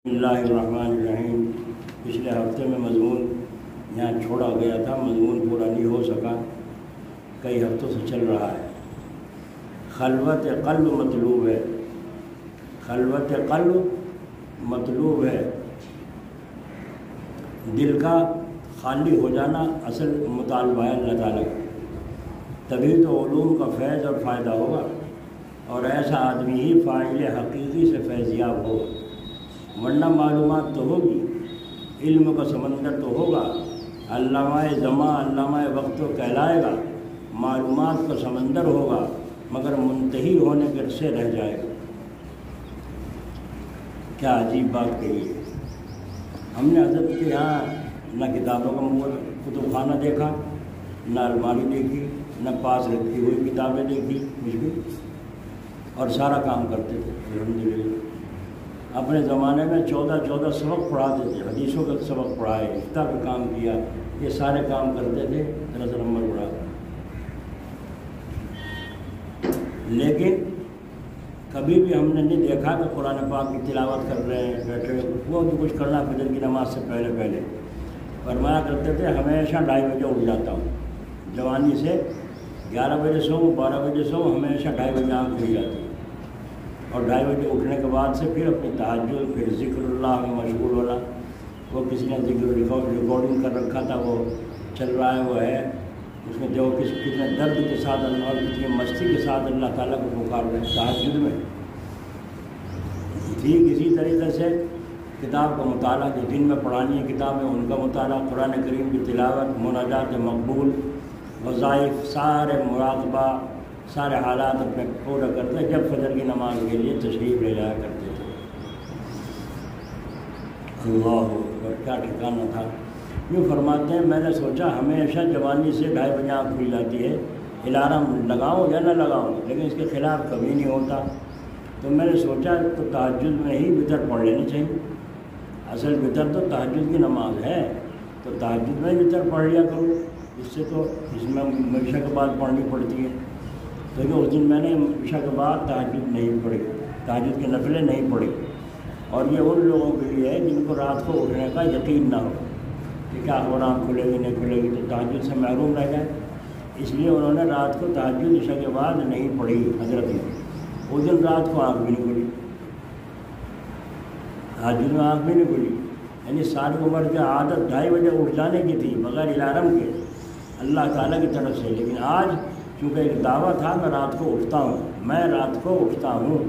بسم اللہ الرحمن الرحیم۔ پچھلے ہفتے میں مضمون یہاں چھوڑا گیا تھا، مضمون پورا نہیں ہو سکا، کئی ہفتوں سے چل رہا ہے۔ خلوت قلب مطلوب ہے، خلوت قلب مطلوب ہے، دل کا خالی ہو جانا اصل مطالبہ ہے اللہ تعالیٰ کا، تبھی تو علوم کا فیض اور فائدہ ہوگا، اور ایسا آدمی ہی فاعل حقیقی سے فیضیاب ہوگا، ورنہ معلومات تو ہوگی، علم کا سمندر تو ہوگا، علامہ زمان علامہ وقت تو کہلائے گا، معلومات کا سمندر ہوگا، مگر منتہی ہونے کے سے رہ جائے گا۔ کیا عجیب بات کہی ہے۔ ہم نے حضرت کے یہاں نہ کتابوں کا کتب خانہ دیکھا، نہ الماری دیکھی، نہ پاس رکھی ہوئی کتابیں دیکھی، کچھ بھی، اور سارا کام کرتے تھے الحمدللہ۔ اپنے زمانے میں 14 سبق پڑھاتے تھے، حدیثوں کا سبق پڑھائے، افتاء کا کام کیا، یہ سارے کام کرتے تھے، 13 نمبر پڑھا۔ لیکن کبھی بھی ہم نے نہیں دیکھا کہ قرآن پاک کی تلاوت کر رہے ہیں بیٹھے، وہ بھی کچھ کرنا فجر کی نماز سے پہلے فرمایا کرتے تھے ہمیشہ 2:30 بجے اٹھ جاتا ہوں، جوانی سے 11 بجے سو 12 بجے سو، ہمیشہ 2:30 بجے آنکھ کھل جاتی ہے، اور 2:30 بجے اٹھنے کے بعد سے پھر اپنی تہجد، پھر ذکر اللہ میں مشغول ہونا۔ وہ کسی نے ذکر ریکارڈنگ کر رکھا تھا، وہ چل رہا ہے، وہ ہے اس میں جو کتنے درد کے ساتھ اللہ اور کتنی مستی کے ساتھ اللہ تعالیٰ کو پکار رہے ہیں تہجد میں۔ ٹھیک اسی طریقے سے کتاب کا مطالعہ، جو دن میں پڑھانی ہے کتابیں ان کا مطالعہ، قرآن کریم کی تلاوت، مناجات مقبول، وظائف، سارے مراقبہ، سارے حالات اپنے پورا کرتے، جب فجر کی نماز کے لیے تشریف لے جایا کرتے تھے۔ اللہ اکبر، کیا ٹھکانا تھا۔ یوں فرماتے ہیں میں نے سوچا ہمیشہ جوانی سے 2:30 بجے آنکھ کھل جاتی ہے، الارم لگاؤں یا نہ لگاؤں، لیکن اس کے خلاف کبھی نہیں ہوتا، تو میں نے سوچا تو تہجد میں ہی وتر پڑھ لینی چاہیے، اصل وتر تو تہجد کی نماز ہے، تو تہجد میں ہی وتر پڑھ لیا کروں، اس سے تو اس میں عشاء کے بعد پڑھنی پڑتی ہے، کیونکہ اس دن میں نے عشاء کے بعد تہجد نہیں پڑھی، تہجد کی نفلیں نہیں پڑھی، اور یہ ان لوگوں کے لیے ہے جن کو رات کو اٹھنے کا یقین نہ ہو کہ کیا خبر آنکھ کھلے گی نہیں کھلے گی، تو تہجد سے محروم رہ جائے، اس لیے انہوں نے رات کو تہجد عشاء کے بعد نہیں پڑھی حضرت نے۔ اس دن رات کو آنکھ بھی نہیں کھلی، تہجد میں آنکھ بھی نہیں کھلی، یعنی ساری عمر کی عادت 2:30 بجے اٹھ جانے کی تھی بغیر الارم کے اللہ تعالیٰ کی طرف سے، لیکن آج چونکہ ایک دعویٰ تھا میں رات کو اٹھتا ہوں، میں رات کو اٹھتا ہوں،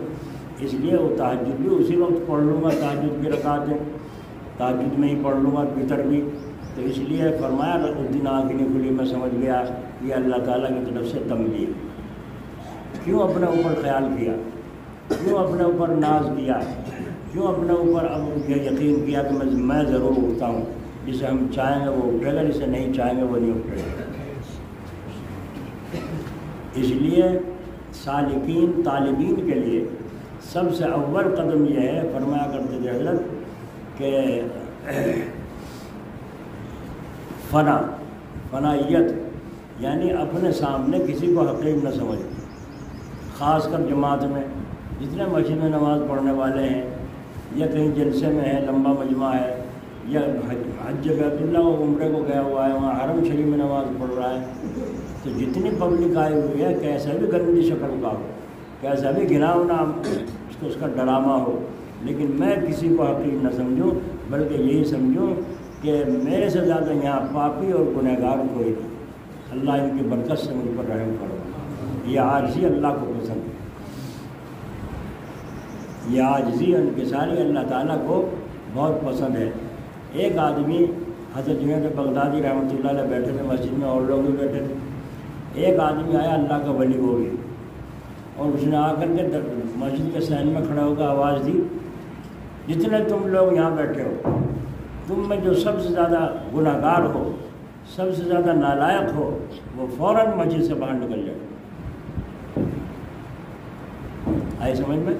اس لیے وہ تہجد بھی اسی وقت پڑھ لوں گا، تہجد کی رکعتیں تہجد میں ہی پڑھ لوں گا، وتر بھی، تو اس لیے فرمایا اس دن آنکھ نہیں کھلی، میں سمجھ گیا یہ اللہ تعالیٰ کی طرف سے تمبیہ۔ کیوں اپنے اوپر خیال کیا، کیوں اپنے اوپر ناز کیا، کیوں اپنے اوپر اب یہ یقین کیا کہ میں ضرور اٹھتا ہوں، جسے ہم چاہیں گے وہ اٹھے گا، جسے نہیں چاہیں گے وہ نہیں اٹھے گا۔ اس لیے سالکین طالبین کے لیے سب سے اول قدم یہ ہے، فرمایا کرتے تھے حضرت کہ فنائیت، یعنی اپنے سامنے کسی کو حقیر نہ سمجھ، خاص کر جماعت میں جتنے مسجد میں نماز پڑھنے والے ہیں، یا کہیں جلسے میں ہے، لمبا مجمع ہے، یا حج بیت اللہ و عمرے کو گیا ہوا ہے، وہاں حرم شریف میں نماز پڑھ رہا ہے، تو جتنی پبلک آئی ہوئی ہے، کیسا بھی گندی شکل کا ہو، کیسا بھی گھناؤنا اس کا ڈرامہ ہو، لیکن میں کسی کو حقیر نہ سمجھوں، بلکہ یہی سمجھوں کہ میرے سے زیادہ یہاں پاپی اور گنہگار کوئی نہیں، اللہ ان کی برکت سے مجھ پر رحم کرو۔ یہ عاجزی اللہ کو پسند ہے، یہ عاجزی انکساری اللہ تعالیٰ کو بہت پسند ہے۔ ایک آدمی حضرت جنید بغدادی رحمۃ اللہ علیہ بیٹھے تھے مسجد میں، اور لوگ بھی بیٹھے تھے، ایک آدمی آیا اللہ کا ولی ہو گیا، اور اس نے آ کر کے مسجد کے صحن میں کھڑا ہو کر آواز دی، جتنے تم لوگ یہاں بیٹھے ہو، تم میں جو سب سے زیادہ گناہ گار ہو، سب سے زیادہ نالائق ہو، وہ فوراً مسجد سے باہر نکل جائے۔ آئی سمجھ میں؟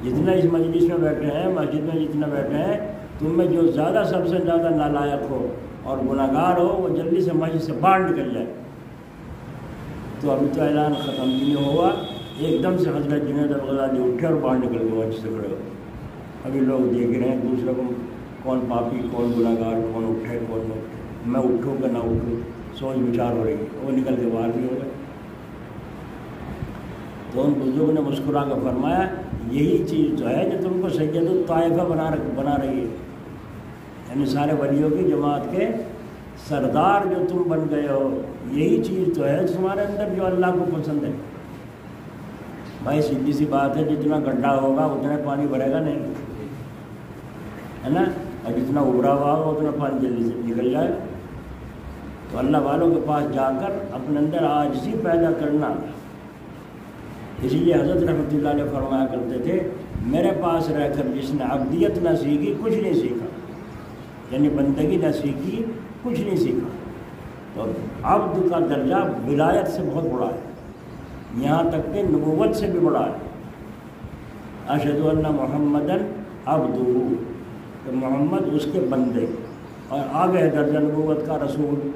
جتنا اس مجلس میں بیٹھے ہیں، مسجد میں جتنا بیٹھے ہیں، تم میں جو سب سے زیادہ نالائق ہو اور گناہ گار ہو، وہ جلدی سے مسجد سے باہر نکل جائے۔ تو ابھی تو اعلان ختم بھی نہیں ہوا، ایک دم سے حضرت جنید بغدادی اٹھے اور باہر نکل گئے مسجد سے کھڑے ہو، ابھی لوگ دیکھ رہے ہیں دوسرے کو، کون پاپی، کون گناہگار، کون اٹھے کون نہ اٹھے، میں اٹھوں کہ نہ اٹھوں، سوچ وچار ہو رہی ہے، وہ نکل کے باہر بھی ہو گئے۔ تو ان بزرگ نے مسکرا کر فرمایا یہی چیز جو ہے جو تم کو سید الطائفہ بنا رہی ہے، یعنی سارے ولیوں کی جماعت کے سردار جو تم بن گئے ہو، یہی چیز تو ہے تمہارے اندر جو اللہ کو پسند ہے۔ بھائی سیدھی سی بات ہے، جتنا گڈھا ہوگا اتنا پانی بھرے گا نہیں، ہے نا، اور جتنا ابھرا ہوا ہوگا اتنا پانی جلدی سے نکل جائے۔ تو اللہ والوں کے پاس جا کر اپنے اندر عاجزی پیدا کرنا، اسی لیے حضرت رحمۃ اللہ علیہ فرمایا کرتے تھے میرے پاس رہ کر جس نے عبدیت نہ سیکھی کچھ نہیں سیکھا، یعنی بندگی نہ سیکھی کچھ نہیں سیکھا۔ تو عبد کا درجہ ولایت سے بہت بڑا ہے، یہاں تک کہ نبوت سے بھی بڑا ہے۔ اشہد ان محمدً عبدہ، تو محمد اس کے بندے، اور آگے ہے درجہ نبوت کا رسول،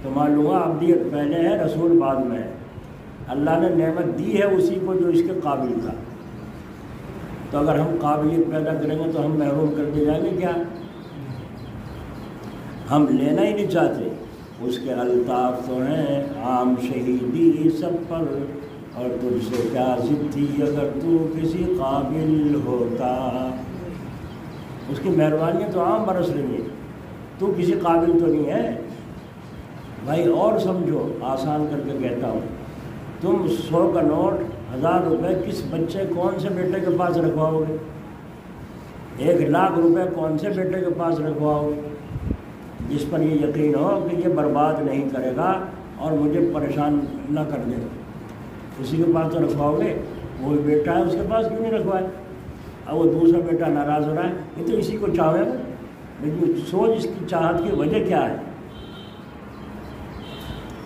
تو معلوم ہوا عبدیت پہلے ہے رسول بعد میں ہے۔ اللہ نے نعمت دی ہے اسی کو جو اس کے قابل تھا، تو اگر ہم قابلیت پیدا کریں گے تو ہم محروم کر دے جائیں گے کیا؟ ہم لینا ہی نہیں چاہتے، اس کے الطاف تو ہیں عام شہیدی سب پر، اور تجھ سے کیا ضد تھی اگر تو کسی قابل ہوتا، اس کی مہربانیاں تو عام برس رہی ہیں، تو کسی قابل تو نہیں ہے بھائی۔ اور سمجھو، آسان کر کے کہتا ہوں، تم 100 کا نوٹ 1000 روپے کس بچے کون سے بیٹے کے پاس رکھواؤ گے؟ 1,00,000 روپے کون سے بیٹے کے پاس رکھواؤ گے جس پر یہ یقین ہو کہ یہ برباد نہیں کرے گا اور مجھے پریشان نہ کر دے گا؟ اسی کے پاس تو رکھواؤ گے، وہی بیٹا ہے اس کے پاس کیوں نہیں رکھوائے؟ اب وہ دوسرا بیٹا ناراض ہو رہا ہے، یہ تو اسی کو چاہے گا، لیکن سوچ اس کی چاہت کی وجہ کیا ہے،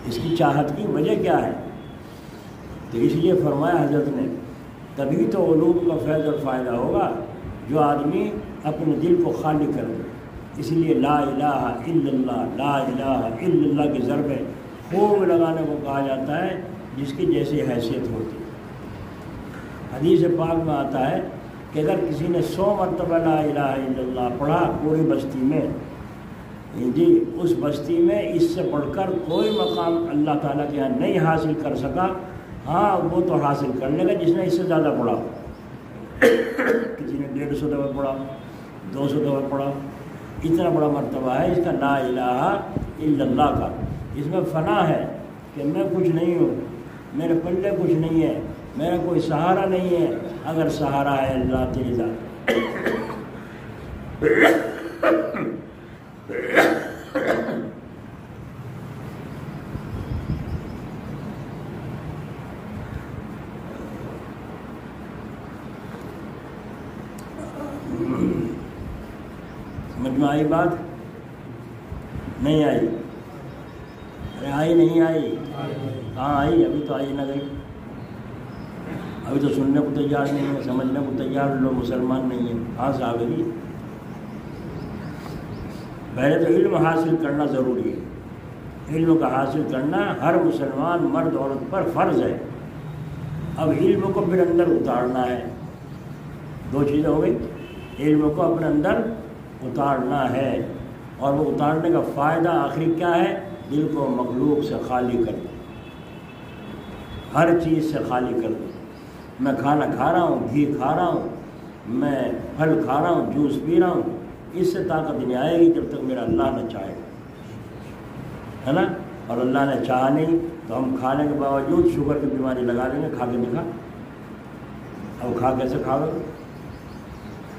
اس کی چاہت کی وجہ کیا ہے؟ تو اس لیے فرمایا حضرت نے تبھی تو علوم کا فیض اور فائدہ ہوگا جو آدمی اپنے دل کو خالی کر دے۔ اس لیے لا الہ الا اللہ، لا الہ الا اللہ کی ضربیں خوب لگانے کو کہا جاتا ہے جس کی جیسی حیثیت ہوتی ہے۔ حدیث پاک میں آتا ہے کہ اگر کسی نے 100 مرتبہ لا الہ الا اللہ پڑھا پوری بستی میں، جی اس بستی میں اس سے پڑھ کر کوئی مقام اللہ تعالیٰ کے یہاں نہیں حاصل کر سکا، ہاں وہ تو حاصل کر لے گا جس نے اس سے زیادہ پڑھا، کسی نے 150 دفعہ پڑھا، 200 دفعہ پڑھا، اتنا بڑا مرتبہ ہے اس کا لا الہ الا اللہ کا۔ اس میں فنا ہے کہ میں کچھ نہیں ہوں، میرے پلے کچھ نہیں ہے، میرا کوئی سہارا نہیں ہے، اگر سہارا ہے اللہ تیری ذات۔ سمجھ میں آئی بات؟ نہیں آئی؟ ارے آئی نہیں آئی؟ کہاں آئی؟ ابھی تو آئی نہ گئی، ابھی تو سننے کو تیار نہیں ہے، سمجھنے کو تیار لوگ مسلمان نہیں ہیں، کہاں سے آ گئی؟ پہلے تو علم حاصل کرنا ضروری ہے، علم کا حاصل کرنا ہر مسلمان مرد عورت پر فرض ہے۔ اب علم کو پھر اندر اتارنا ہے، دو چیزیں ہو گئی، علم کو اپنے اندر اتارنا ہے، اور وہ اتارنے کا فائدہ آخری کیا ہے؟ دل کو مخلوق سے خالی کر دو، ہر چیز سے خالی کر دو۔ میں کھانا کھا رہا ہوں، گھی کھا رہا ہوں، میں پھل کھا رہا ہوں، جوس پی رہا ہوں، اس سے طاقت نہیں آئے گی جب تک میرا اللہ نہ چاہے گا، ہے نا؟ اور اللہ نے چاہا نہیں تو ہم کھانے کے باوجود شوگر کی بیماری لگا دیں گے، کھا کے دکھا، اب کھا کیسے کھاؤ گے؟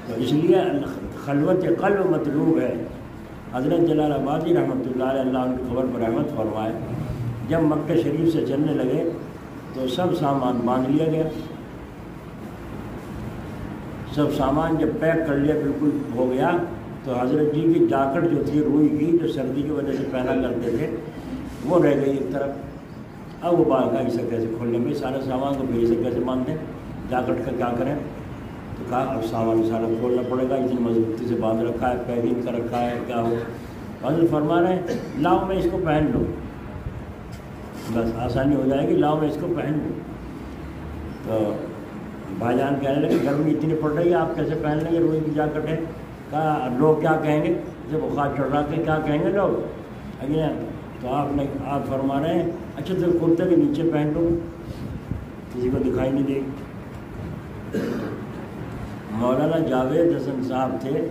تو اس لیے خلوت قلب مطلوب ہے۔ حضرت جلال آبادی رحمۃ اللہ علیہ، اللہ ان کی خبر پر رحمت فرمائے، جب مکہ شریف سے چلنے لگے تو سب سامان باندھ لیا گیا، سب سامان جب پیک کر لیا بالکل ہو گیا تو حضرت جی کی جاکٹ جو تھی روئی کی، جو سردی کی وجہ سے پہنا کرتے تھے، وہ رہ گئی ایک طرف۔ اب وہ باندھا اسے کیسے کھولنے میں، سارے سامان کو پھر اسے کیسے باندھیں، جاکٹ کا کیا کریں؟ تو کہا اب سامان سارا کھولنا پڑے گا، اتنی مضبوطی سے باندھ رکھا ہے، پیکنگ کر رکھا ہے، کیا ہو؟ حضرت فرما رہے ہیں لاؤ میں اس کو پہن لوں، بس آسانی ہو جائے گی، لاؤ میں اس کو پہن لوں۔ تو بھائی جان کہنے لگے گرمی اتنی پڑ رہی ہے آپ کیسے پہن لیں گے روئی کی جاکٹ ہے؟ کہا لوگ کیا کہیں گے، جب بخار چڑھ رہا کہ کیا کہیں گے لوگ اگلے؟ تو آپ فرما رہے ہیں اچھا تو کرتے کے نیچے پہن لو، کسی کو دکھائی نہیں دے گی۔ مولانا جاوید حسن صاحب تھے،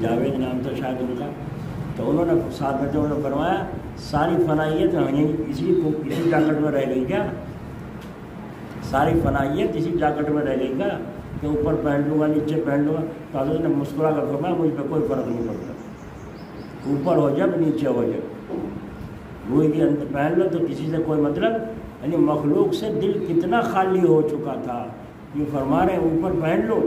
جاوید نام تھا شاید ان کا، تو انہوں نے ساتھ میں انہوں نے فرمایا ساری فنائیت اسی جاکٹ میں رہ گئی کیا؟ ساری فنائیت اسی جاکٹ میں رہ گئی کیا کہ اوپر پہن لوں گا نیچے پہن لوں گا؟ تو حضرت نے مسکرا کر فرمایا مجھ پہ کوئی فرق نہیں پڑتا، اوپر ہو جب نیچے ہو جب، روئی کے اندر پہن لو تو کسی سے کوئی مطلب، یعنی مخلوق سے دل کتنا خالی ہو چکا تھا۔ یہ فرما رہے ہیں اوپر پہن لو،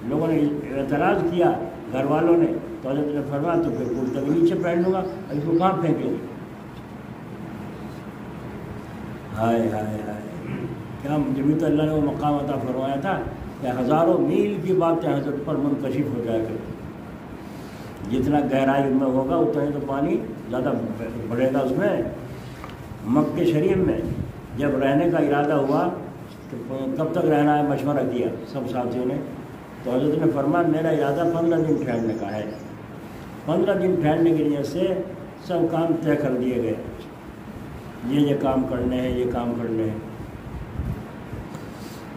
لوگوں نے اعتراض کیا گھر والوں نے، تو حضرت نے فرمایا تو پھر کرتے کے نیچے پہن لوں گا، اس کو کہاں پھینکیں گے؟ ہائے ہائے ہائے، کیا جبھی تو اللہ نے وہ مقام عطا فرمایا تھا کہ ہزاروں میل کی باتیں حضرت پر منکشف ہو جائے گا، جتنا گہرائی میں ہوگا اتنا ہی تو پانی زیادہ بڑھے گا اس میں۔ مکہ شریف میں جب رہنے کا ارادہ ہوا تو کب تک رہنا ہے مشورہ کیا سب ساتھیوں نے، تو حضرت نے فرمایا میرا ارادہ 15 دن ٹھہرنے کا ہے۔ 15 دن ٹھہرنے کی وجہ سے سب کام طے کر دیے گئے، یہ کام کرنے ہیں، یہ کام کرنے ہیں،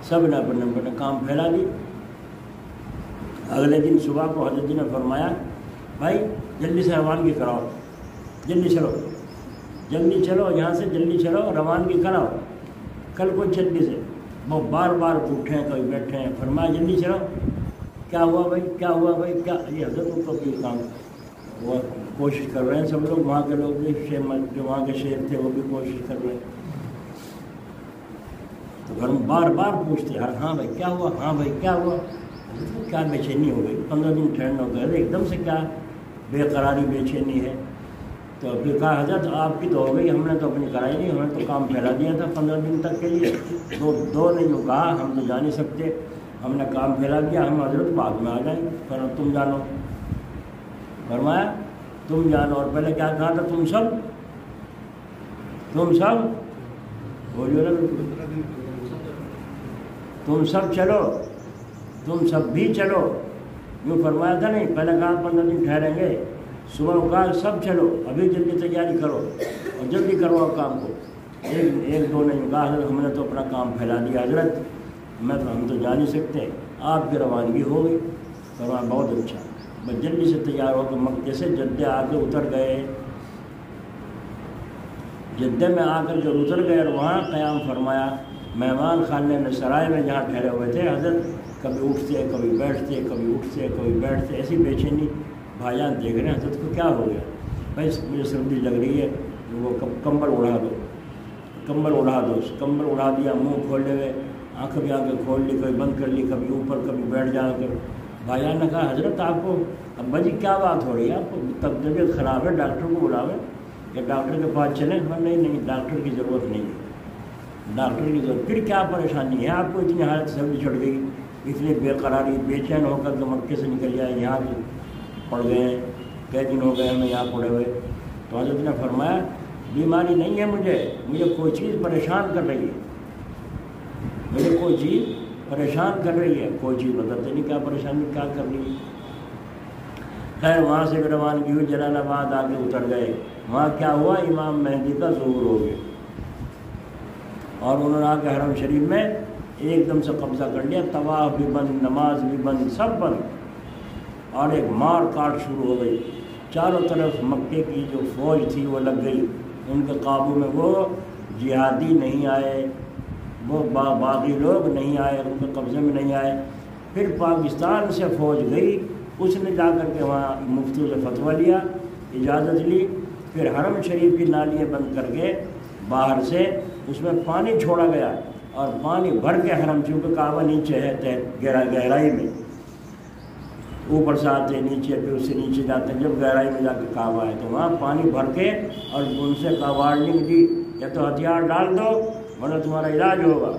سب نے اپنے کام پھیلا دی۔ اگلے دن صبح کو حضرت جی نے فرمایا بھائی جلدی سے روانگی کراؤ، جلدی چلو، جلدی چلو، یہاں سے جلدی چلو، روانگی کراؤ، کل کو جلدی سے۔ وہ بار بار اٹھے ہیں کبھی بیٹھے ہیں، فرمایا جلدی چلو۔ کیا ہوا بھائی، کیا ہوا بھائی، کیا؟ یہ حضرت کو بھی کام وہ کوشش کر رہے ہیں، سب لوگ وہاں کے لوگ بھی، جو وہاں کے شیخ تھے وہ بھی کوشش کر رہے ہیں، تو گھر میں بار بار پوچھتے ہاں بھائی کیا ہوا، ہاں بھائی کیا ہوا؟ کیا بے چینی ہو گئی، 15 دن ٹھہرنا ہو گئے ایک دم سے، کیا بے قراری بے چینی ہے؟ تو پھر کہا حضرت آپ کی تو ہو گئی، ہم نے تو اپنی کرائی نہیں، ہم نے تو کام پھیلا دیا تھا 15 دن تک کے لیے۔ دو نے جو کہا ہم تو جا نہیں سکتے، ہم نے کام پھیلا دیا، ہم حضرت بعد میں آ جائیں، فرمایا تم جانو، فرمایا تم جانو، اور پہلے کیا کہا تھا؟ تم سب بولیو نا، تم سب چلو، تم سب بھی چلو، یوں فرمایا تھا نہیں؟ پہلے کہا 15 دن ٹھہریں گے، صبح کو کہا سب چلو، ابھی جلدی تیاری کرو اور جلدی کرو کام کو۔ ایک دو نے کہا حضرت ہم نے تو اپنا کام پھیلا دیا حضرت، ہم تو جا نہیں سکتے، آپ کی روانگی ہو گئی۔ فرمایا بہت اچھا، بس جلدی سے تیار ہو کے مکے سے جدے آ کے اتر گئے۔ جدے میں آ کر جو اتر گئے اور وہاں قیام فرمایا، مہمان خانے میں سرائے میں جہاں ٹھہرے ہوئے تھے حضرت، کبھی اٹھتے کبھی بیٹھتے، کبھی اٹھتے کبھی بیٹھتے، ایسی بے چینی۔ بھائی جان دیکھ رہے ہیں حضرت کو کیا ہو گیا، بھائی مجھے سردی لگ رہی ہے، وہ کمبل اڑا دو، کمبل اڑا دو، کمبل اڑا دیا، منہ کھولے ہوئے، آنکھیں بھی کھول لی، کبھی بند کر لی، کبھی اوپر کبھی بیٹھ جا کر۔ بھائی جان نے کہا حضرت آپ کو ابا جی کیا بات ہو رہی ہے، آپ کو طبیعت خراب ہے، ڈاکٹر کو بلاویں یا ڈاکٹر کے پاس چلیں؟ نہیں ڈاکٹر کی ضرورت نہیں ہے، ڈاکٹر کی ضرورت۔ پھر کیا پریشانی ہے آپ کو، اتنی حالت سردی چڑھ گئی، اتنی بے قراری، بے چین ہو کر کے مکے سے نکل جائے، یہاں پڑ گئے ہیں، کئی دن ہو گئے ہمیں یہاں پڑے ہوئے۔ تو حضرت نے فرمایا بیماری نہیں ہے مجھے کوئی چیز پریشان کر رہی ہے، مجھے کوئی چیز پریشان کر رہی ہے، کوئی چیز بتاتے نہیں کیا پریشانی کیا کر رہی ہے۔ خیر وہاں سے روانگی ہوئی، جلال آباد آ کے اتر گئے۔ وہاں کیا ہوا، امام مہدی کا ظہور ہو گیا اور انہوں نے آ کے حرم شریف میں ایک دم سے قبضہ کر لیا، طواف بھی بند، نماز بھی بند، سب بند، اور ایک مار کاٹ شروع ہو گئی۔ چاروں طرف مکے کی جو فوج تھی وہ لگ گئی ان کے قابو میں، وہ جہادی نہیں آئے، وہ باغی لوگ نہیں آئے، ان کے قبضے میں نہیں آئے۔ پھر پاکستان سے فوج گئی، اس نے جا کر کے وہاں مفتیوں سے فتویٰ لیا، اجازت لی، پھر حرم شریف کی نالیاں بند کر کے باہر سے اس میں پانی چھوڑا گیا، اور پانی بھر کے حرم، چونکہ کعبہ نیچے ہے گہرائی میں، اوپر سے آتے نیچے، پھر اس سے نیچے جاتے، جب گہرائی میں جا کے کعبہ ہے تو وہاں پانی بھر کے، اور ان سے وارننگ دی یا تو ہتھیار ڈال دو ورنہ تمہارا علاج ہوگا۔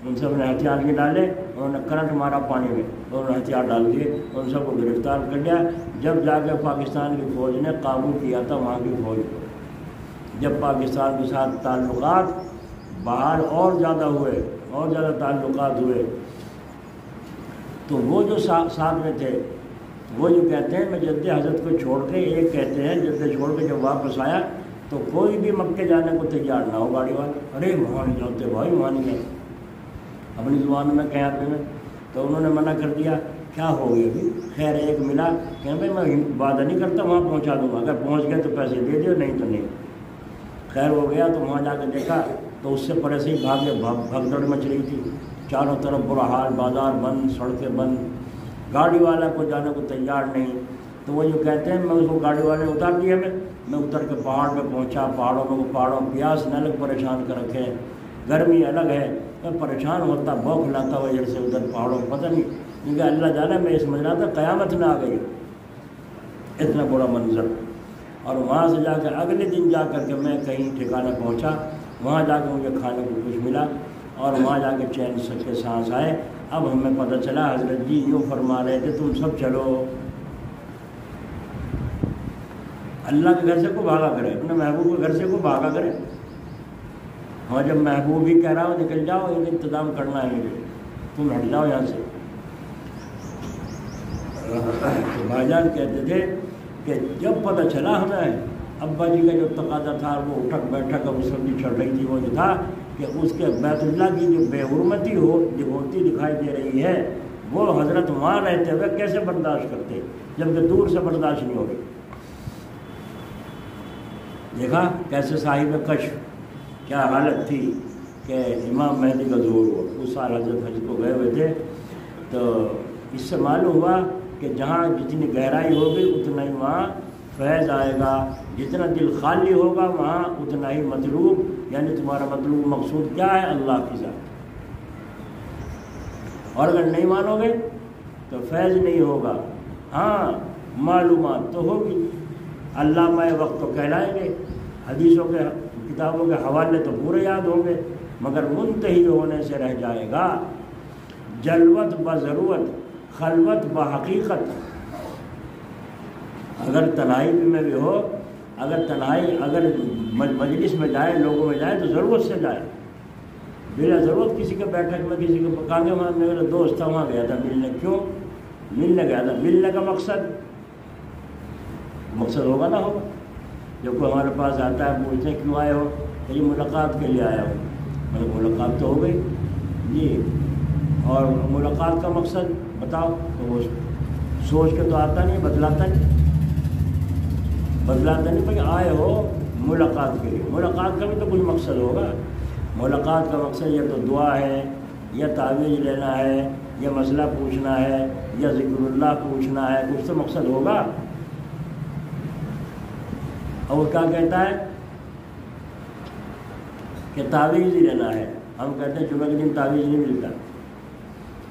ان سب نے ہتھیار نہیں ڈالے، انہوں نے کرنٹ مارا پانی میں، انہوں نے ہتھیار ڈال دیے، ان سب کو گرفتار کر لیا۔ جب جا کے پاکستان کی فوج نے قابو کیا تھا وہاں کی فوج کو، جب پاکستان کے ساتھ تعلقات بحال اور زیادہ ہوئے، اور زیادہ تعلقات ہوئے۔ تو وہ جو ساتھ میں تھے وہ جو کہتے ہیں میں جد حضرت کو چھوڑ کے، ایک کہتے ہیں جد چھوڑ کے جب واپس آیا تو کوئی بھی مکے جانے کو تیار نہ ہو گاڑی والے، ارے وہاں نہیں جاتے بھائی، وہاں نہیں جاتے، اپنی زبان میں کہیں آتے میں۔ تو انہوں نے منع کر دیا، کیا ہو گیا ابھی؟ خیر ایک ملا کہ بھائی میں وعدہ نہیں کرتا وہاں پہنچا دوں گا، اگر پہنچ گئے تو پیسے دے دیو، نہیں تو نہیں۔ خیر ہو گیا تو وہاں جا کے دیکھا تو اس سے پرے سے ہی بھگدڑ مچ رہی تھی، چاروں طرف برا حال، بازار بند، سڑکیں بند، گاڑی والا کو جانے کو تیار نہیں۔ تو وہ جو کہتے ہیں میں اس کو گاڑی والے نے اتار دیا، میں اتر کے پہاڑ پہ پہنچا، پہاڑوں پیاس نہ الگ پریشان کر رکھے، گرمی الگ ہے، میں پریشان ہوتا، بوکھ لاتا ہوا ادھر سے ادھر پہاڑوں، پتہ نہیں کیونکہ اللہ جانا میں یہ سمجھ رہا تھا قیامت میں آ گئی، اتنا بڑا منظر۔ اور وہاں سے جا کے اگلے دن جا کر کے میں کہیں ٹھکانے پہنچا، وہاں جا کے مجھے کھانے کو کچھ ملا اور وہاں جا کے چین سے کے سانس آئے۔ اب ہمیں پتہ چلا حضرت جی یوں فرما رہے تھے تم سب چلو، اللہ کے گھر سے کو بھاگا کرے، اپنے محبوب کے گھر سے کو بھاگا کرے۔ اور جب محبوب ہی کہہ رہا ہو نکل جاؤ، یہ انتظام کرنا ہے مجھے، تم ہٹ جاؤ یہاں سے۔ تو بھائی جان کہتے تھے کہ جب پتہ چلا ہمیں ابا جی کا جو تقاضا تھا وہ اٹھک بیٹھک اب سبزی چڑھ رہی تھی، وہ جو تھا کہ اس کے بیت اللہ کی جو بے حرمتی ہوتی دکھائی دے رہی ہے، وہ حضرت وہاں رہتے ہوئے کیسے برداشت کرتے، جبکہ دور سے برداشت نہیں ہو رہی۔ دیکھا کیسے صاحب کشف کیا حالت تھی کہ امام مہدی کا ظہور ہوا، اس سال حضرت حج کو گئے ہوئے تھے۔ تو اس سے معلوم ہوا کہ جہاں جتنی گہرائی ہوگی اتنا ہی وہاں فیض آئے گا، جتنا دل خالی ہوگا وہاں اتنا ہی مطلوب، یعنی تمہارا مطلوب مقصود کیا ہے؟ اللہ کی ذات۔ اور اگر نہیں مانو گے تو فیض نہیں ہوگا۔ ہاں معلومات تو ہوگی، علامہ وقت تو کہلائیں گے، حدیثوں کے کتابوں کے حوالے تو پورے یاد ہوں گے، مگر منتہی ہونے سے رہ جائے گا۔ جلوت بضرورت، خلوت بحقیقت۔ اگر تنہائی میں بھی ہو، اگر مجلس میں جائے، لوگوں میں جائے تو ضرورت سے جائے، بلا ضرورت کسی کے بیٹھک میں کسی کو پکانے میں۔ میرا دوست تھا وہاں گیا تھا ملنے، کیوں ملنے گیا تھا؟ ملنے کا مقصد ہوگا نہ ہوگا؟ جب کوئی ہمارے پاس آتا ہے پوچھتے کیوں آئے ہو، کہ یہ ملاقات کے لیے آیا ہوں۔ میں نے ملاقات تو ہو گئی جی، اور ملاقات کا مقصد بتاؤ، تو وہ سوچ کے تو آتا نہیں، بتلاتا نہیں بھائی آئے ہو ملاقات کے لیے۔ ملاقات کا بھی تو کچھ مقصد ہوگا۔ ملاقات کا مقصد یا تو دعا ہے، یا تعویذ لینا ہے، یا مسئلہ پوچھنا ہے، یا ذکر اللہ پوچھنا ہے، کچھ تو مقصد ہوگا۔ اور کیا کہتا ہے کہ تعویذ ہی لینا ہے۔ ہم کہتے ہیں جمعہ کے دن تعویذ نہیں ملتا،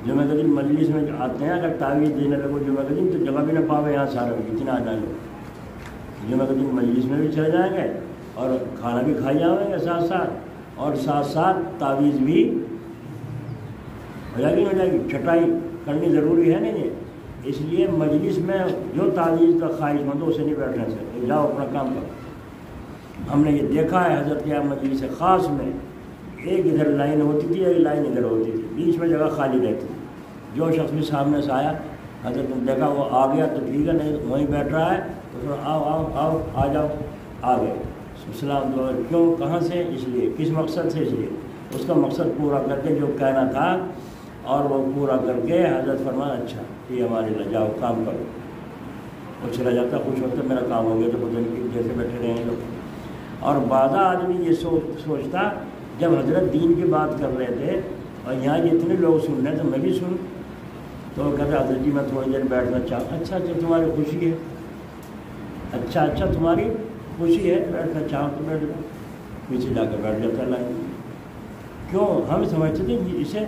جمعہ کے دن مجلس میں آتے ہیں، اگر تعویذ دینے لگو جمعہ کے دن تو جگہ بھی نہ پاوے یہاں سارے اتنا آ جائیں گے۔ جمعہ کے دن مجلس میں بھی چلے جائیں گے اور کھانا بھی کھائی جائیں گے ساتھ ساتھ، اور ساتھ ساتھ تعویذ بھی ہو جائے گی، ہو جائے گی۔ چھٹائی کرنی ضروری ہے نہیں ہے، اس لیے مجلس میں جو تعویذ کا خواہش مند ہو اسے نہیں بیٹھنے سے، جاؤ اپنا کام کرو۔ ہم نے یہ دیکھا ہے حضرت کے مجلس خاص میں ایک ادھر لائن ہوتی تھی، ایک لائن ادھر ہوتی تھی، بیچ میں جگہ خالی رہتی تھی۔ جو شخص بھی سامنے سے آیا حضرت نے دیکھا وہ آ گیا تو ٹھیک ہے، نہیں وہیں بیٹھ رہا ہے تو پھر آؤ آؤ آؤ آ جاؤ، آ گئے السلام دعا۔ کیوں، کہاں سے؟ اس لیے، کس مقصد سے؟ اس لیے اس کا مقصد پورا کر کے جو کہنا تھا، اور وہ پورا کر کے حضرت فرمایا اچھا یہ ہمارے لیے جاؤ کام کرو۔ وہ چلا جاتا، خوش ہوتا میرا کام ہو گیا، تو پتہ نہیں کس جیسے بیٹھے رہے ہیں لوگ۔ اور بعض آدمی یہ سوچتا جب حضرت دین کی بات کر رہے تھے اور یہاں اتنے لوگ سن رہے ہیں تو میں بھی سن، تو وہ کہتے حضرت جی میں تھوڑی دیر بیٹھنا چاہوں۔ اچھا تمہاری خوشی ہے، اچھا تمہاری خوشی ہے، بیٹھنا چاہوں تو بیٹھ جاؤ۔ پیچھے جا کے بیٹھ جاتا لائن۔ کیوں؟ ہم سمجھتے تھے اسے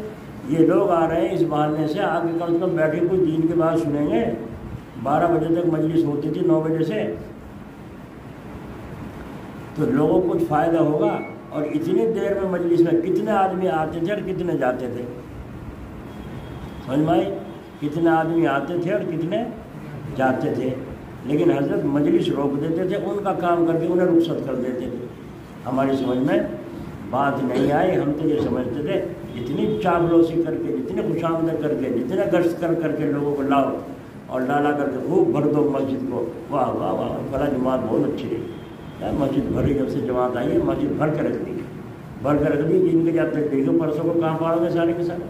یہ لوگ آ رہے ہیں اس بہانے سے، آگے کم سے کم بیٹھے کوئی دین کی بات سنیں گے۔ 12 بجے تک مجلس ہوتی تھی، 9 بجے سے، تو لوگوں کو کچھ فائدہ ہوگا۔ اور اتنی دیر میں مجلس میں کتنے آدمی آتے تھے اور کتنے جاتے تھے، سمجھ میں آئی؟ کتنے آدمی آتے تھے اور کتنے جاتے تھے، لیکن حضرت مجلس روک دیتے تھے، ان کا کام کر کے انہیں رخصت کر دیتے تھے۔ ہماری سمجھ میں بات نہیں آئی، ہم تو یہ سمجھتے تھے جتنی چاولوسی کر کے، جتنے خوش آمدید کر کے، جتنے گشت کر کے لوگوں کو لاؤ اور لالا کر کے خوب بھر دو مسجد کو، واہ واہ واہ فلاں جماعت بہت اچھی ہے، مسجد بھری، جب سے جماعت آئی ہے مسجد بھر کے رکھ دی کہ ان کے جب تک دیکھو پرسوں کو کہاں پاڑو گے سارے کے ساتھ.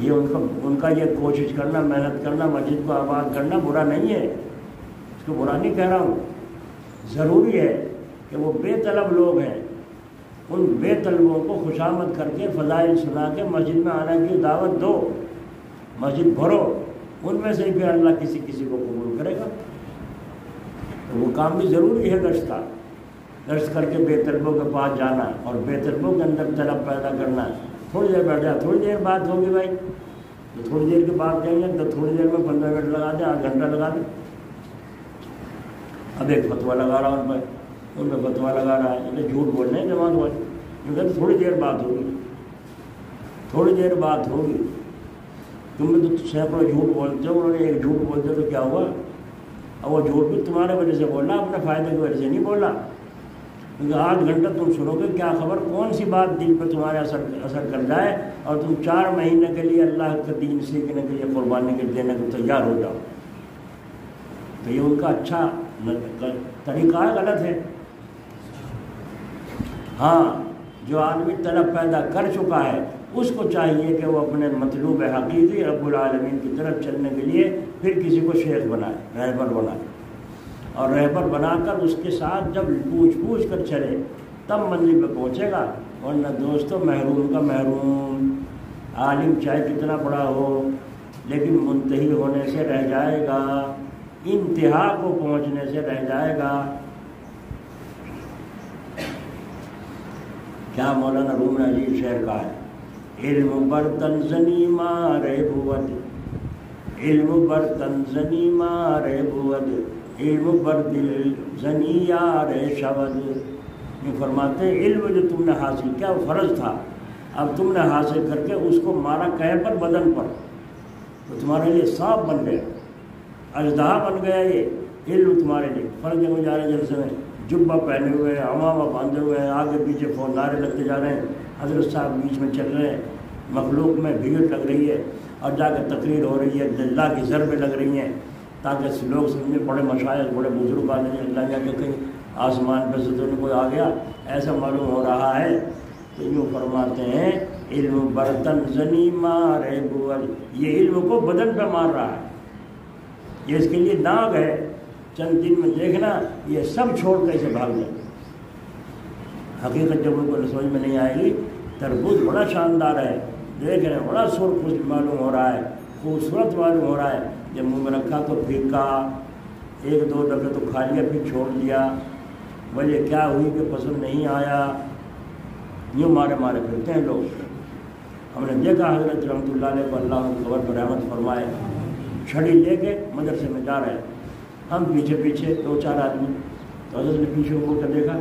یہ ان کا یہ کوشش کرنا، محنت کرنا، مسجد کو آباد کرنا برا نہیں ہے، اس کو برا نہیں کہہ رہا ہوں. ضروری ہے کہ وہ بے طلب لوگ ہیں، ان بے طلبوں کو خوشامد کر کے فضائل سنا کے مسجد میں آنے کی دعوت دو، مسجد بھرو، ان میں سے بھی اللہ کسی کو قبول کرے گا. تو وہ کام بھی ضروری ہے گشت کا، گشت کر کے بے طلبوں کے پاس جانا اور بے طلبوں کے اندر طلب پیدا کرنا. تھوڑی دیر بیٹھ جائے، تھوڑی دیر بات ہوگی بھائی، تو تھوڑی دیر کے بعد جائیں گے تو تھوڑی دیر میں 15 منٹ لگا دیں، آدھ گھنٹہ لگا دیں. اب ایک فتویٰ لگا رہا ہوں ان میں فتویٰ لگا رہا ہے، یہ جھوٹ بول رہے ہیں جماعت والے، کیونکہ تھوڑی دیر بات ہوگی، تھوڑی دیر بات ہوگی. تم بھی تو سینکڑوں جھوٹ بولتے ہو، انہوں نے ایک جھوٹ بولتے تو کیا ہوا؟ اور وہ جھوٹ بھی تمہارے وجہ سے بولنا، اپنے فائدے کی وجہ سے نہیں بولنا. کیونکہ 8 گھنٹہ تم سنو گے، کیا خبر کون سی بات دل پہ تمہارے اثر کر جائے اور تم 4 مہینے کے لیے اللہ کا دین سیکھنے کے لیے قربانی کے دینے کو تیار ہو جاؤ. تو یہ ان کا اچھا طریقہ ہے، غلط ہے. ہاں، جو آدمی طلب پیدا کر چکا ہے اس کو چاہیے کہ وہ اپنے مطلوب حقیقی رب العالمین کی طرف چلنے کے لیے پھر کسی کو شیخ بنائے، رہبر بنائے، اور رہبر بنا کر اس کے ساتھ جب پوچھ کر چلے تب منزل پہ پہنچے گا. ورنہ دوستوں محروم کا محروم، عالم چاہے کتنا بڑا ہو لیکن منتہی ہونے سے رہ جائے گا، انتہا کو پہنچنے سے رہ جائے گا. کیا مولانا روم نے عجیب شعر کہا ہے، علم برتن زنی مارے بود، علم برتن زنی مارے بود، علم بر دل زنی یار شود. یہ فرماتے ہیں علم جو تم نے حاصل کیا وہ فرض تھا، اب تم نے حاصل کر کے اس کو مارا کہہ پر بدن پر، تو تمہارے لیے سانپ بن گیا، اژدہا بن گیا. یہ علم تمہارے لیے فرض ہو جا رہے جلسے میں جبہ پہنے ہوئے ہیں، عمامہ باندھے ہوئے ہیں، آگے پیچھے فون نعرے لگتے جا رہے ہیں، حضرت صاحب بیچ میں چل رہے ہیں، مخلوق میں بھیڑ لگ رہی ہے اور جا کے تقریر ہو رہی ہے، اللہ کی ضربیں لگ رہی ہیں تاکہ لوگ سمجھیں بڑے مشائخ بڑے بزرگ آتے ہیں، اللہ جا کے کہیں آسمان پہ سے تو کوئی آ گیا ایسا معلوم ہو رہا ہے. تو یوں فرماتے ہیں علم برتن زنی مارے بود، یہ علم کو بدن پہ مار رہا ہے، یہ اس کے لیے داغ ہے. چند دن میں دیکھنا یہ سب چھوڑ کیسے بھاگ جائے. حقیقت جب ان کو سمجھ میں نہیں آئے گی. تربوز بڑا شاندار ہے، دیکھ رہے ہیں بڑا سرخ معلوم ہو رہا ہے، خوبصورت معلوم ہو رہا ہے. جب منہ میں رکھا تو پھینکا، 1-2 دفعے تو کھا لیا پھر چھوڑ دیا. وجہ کیا ہوئی کہ پسند نہیں آیا. یوں مارے پھرتے ہیں لوگ. ہم نے دیکھا حضرت رحمۃ اللہ علیہ کو اللہ قبر پر رحمت فرمائے، چھڑی لے کے مدرسے میں جا رہے ہیں، ہم پیچھے 2-4 آدمی. تو حضرت نے پیچھے مڑ کر دیکھا،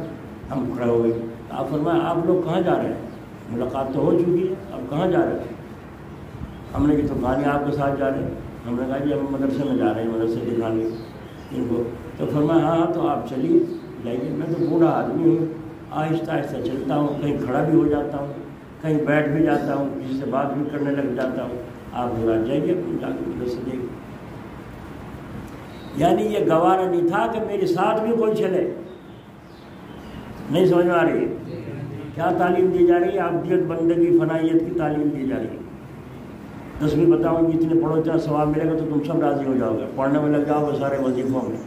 ہم کھڑے ہو گئے. آپ فرمایا آپ لوگ کہاں جا رہے ہیں؟ ملاقات تو ہو چکی ہے، اب کہاں جا رہے ہیں؟ ہم نے کہ تو کہانی آپ کے ساتھ جا رہے ہیں. ہم نے کہا جی ہم مدرسے میں جا رہے ہیں، مدرسے دکھانے ان کو. تو فرمایا ہاں تو آپ چلیے جائیے. میں تو بوڑھا آدمی ہوں، آہستہ چلتا ہوں، کہیں کھڑا بھی ہو جاتا ہوں، کہیں بیٹھ بھی جاتا ہوں، کسی سے بات بھی کرنے لگ جاتا ہوں. آپ ذرا جائیے جا کے مدرسے دیکھیں. یعنی یہ گوارا نہیں تھا کہ میرے ساتھ بھی کوئی چلے. نہیں سمجھ میں آ رہی ہے کیا تعلیم دی جا رہی ہے؟ عبدیت، بندگی، فنائیت کی تعلیم دی جا رہی ہے. 10ویں بتاؤں جتنے پڑھو اتنا ثواب ملے گا تو تم سب راضی ہو جاؤ گے، پڑھنے میں لگ جاؤ گے سارے وظیفوں میں.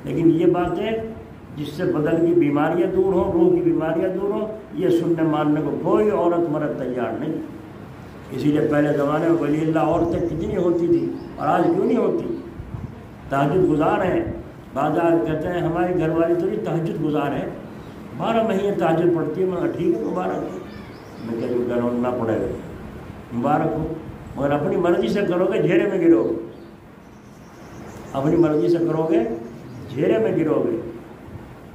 لیکن یہ باتیں جس سے بدن کی بیماریاں دور ہوں، روح کی بیماریاں دور ہوں، یہ سننے ماننے کو کوئی عورت مرد تیار نہیں. اسی لیے پہلے زمانے میں ولی اللہ عورتیں کتنی ہوتی تھی اور آج کیوں نہیں ہوتی؟ تہجد گزار ہیں. بعض کہتے ہیں ہماری گھر والی تو نہیں تہجد گزار ہے، 12 مہینے تہجد پڑھتی ہے. میں کہا ٹھیک ہے مبارک ہو. میں کہہ نہ پڑے گا مبارک ہو، مگر اپنی مرضی سے کرو گے جھیرے میں گرو گے. اپنی مرضی سے کرو گے جھیرے میں گرو گے.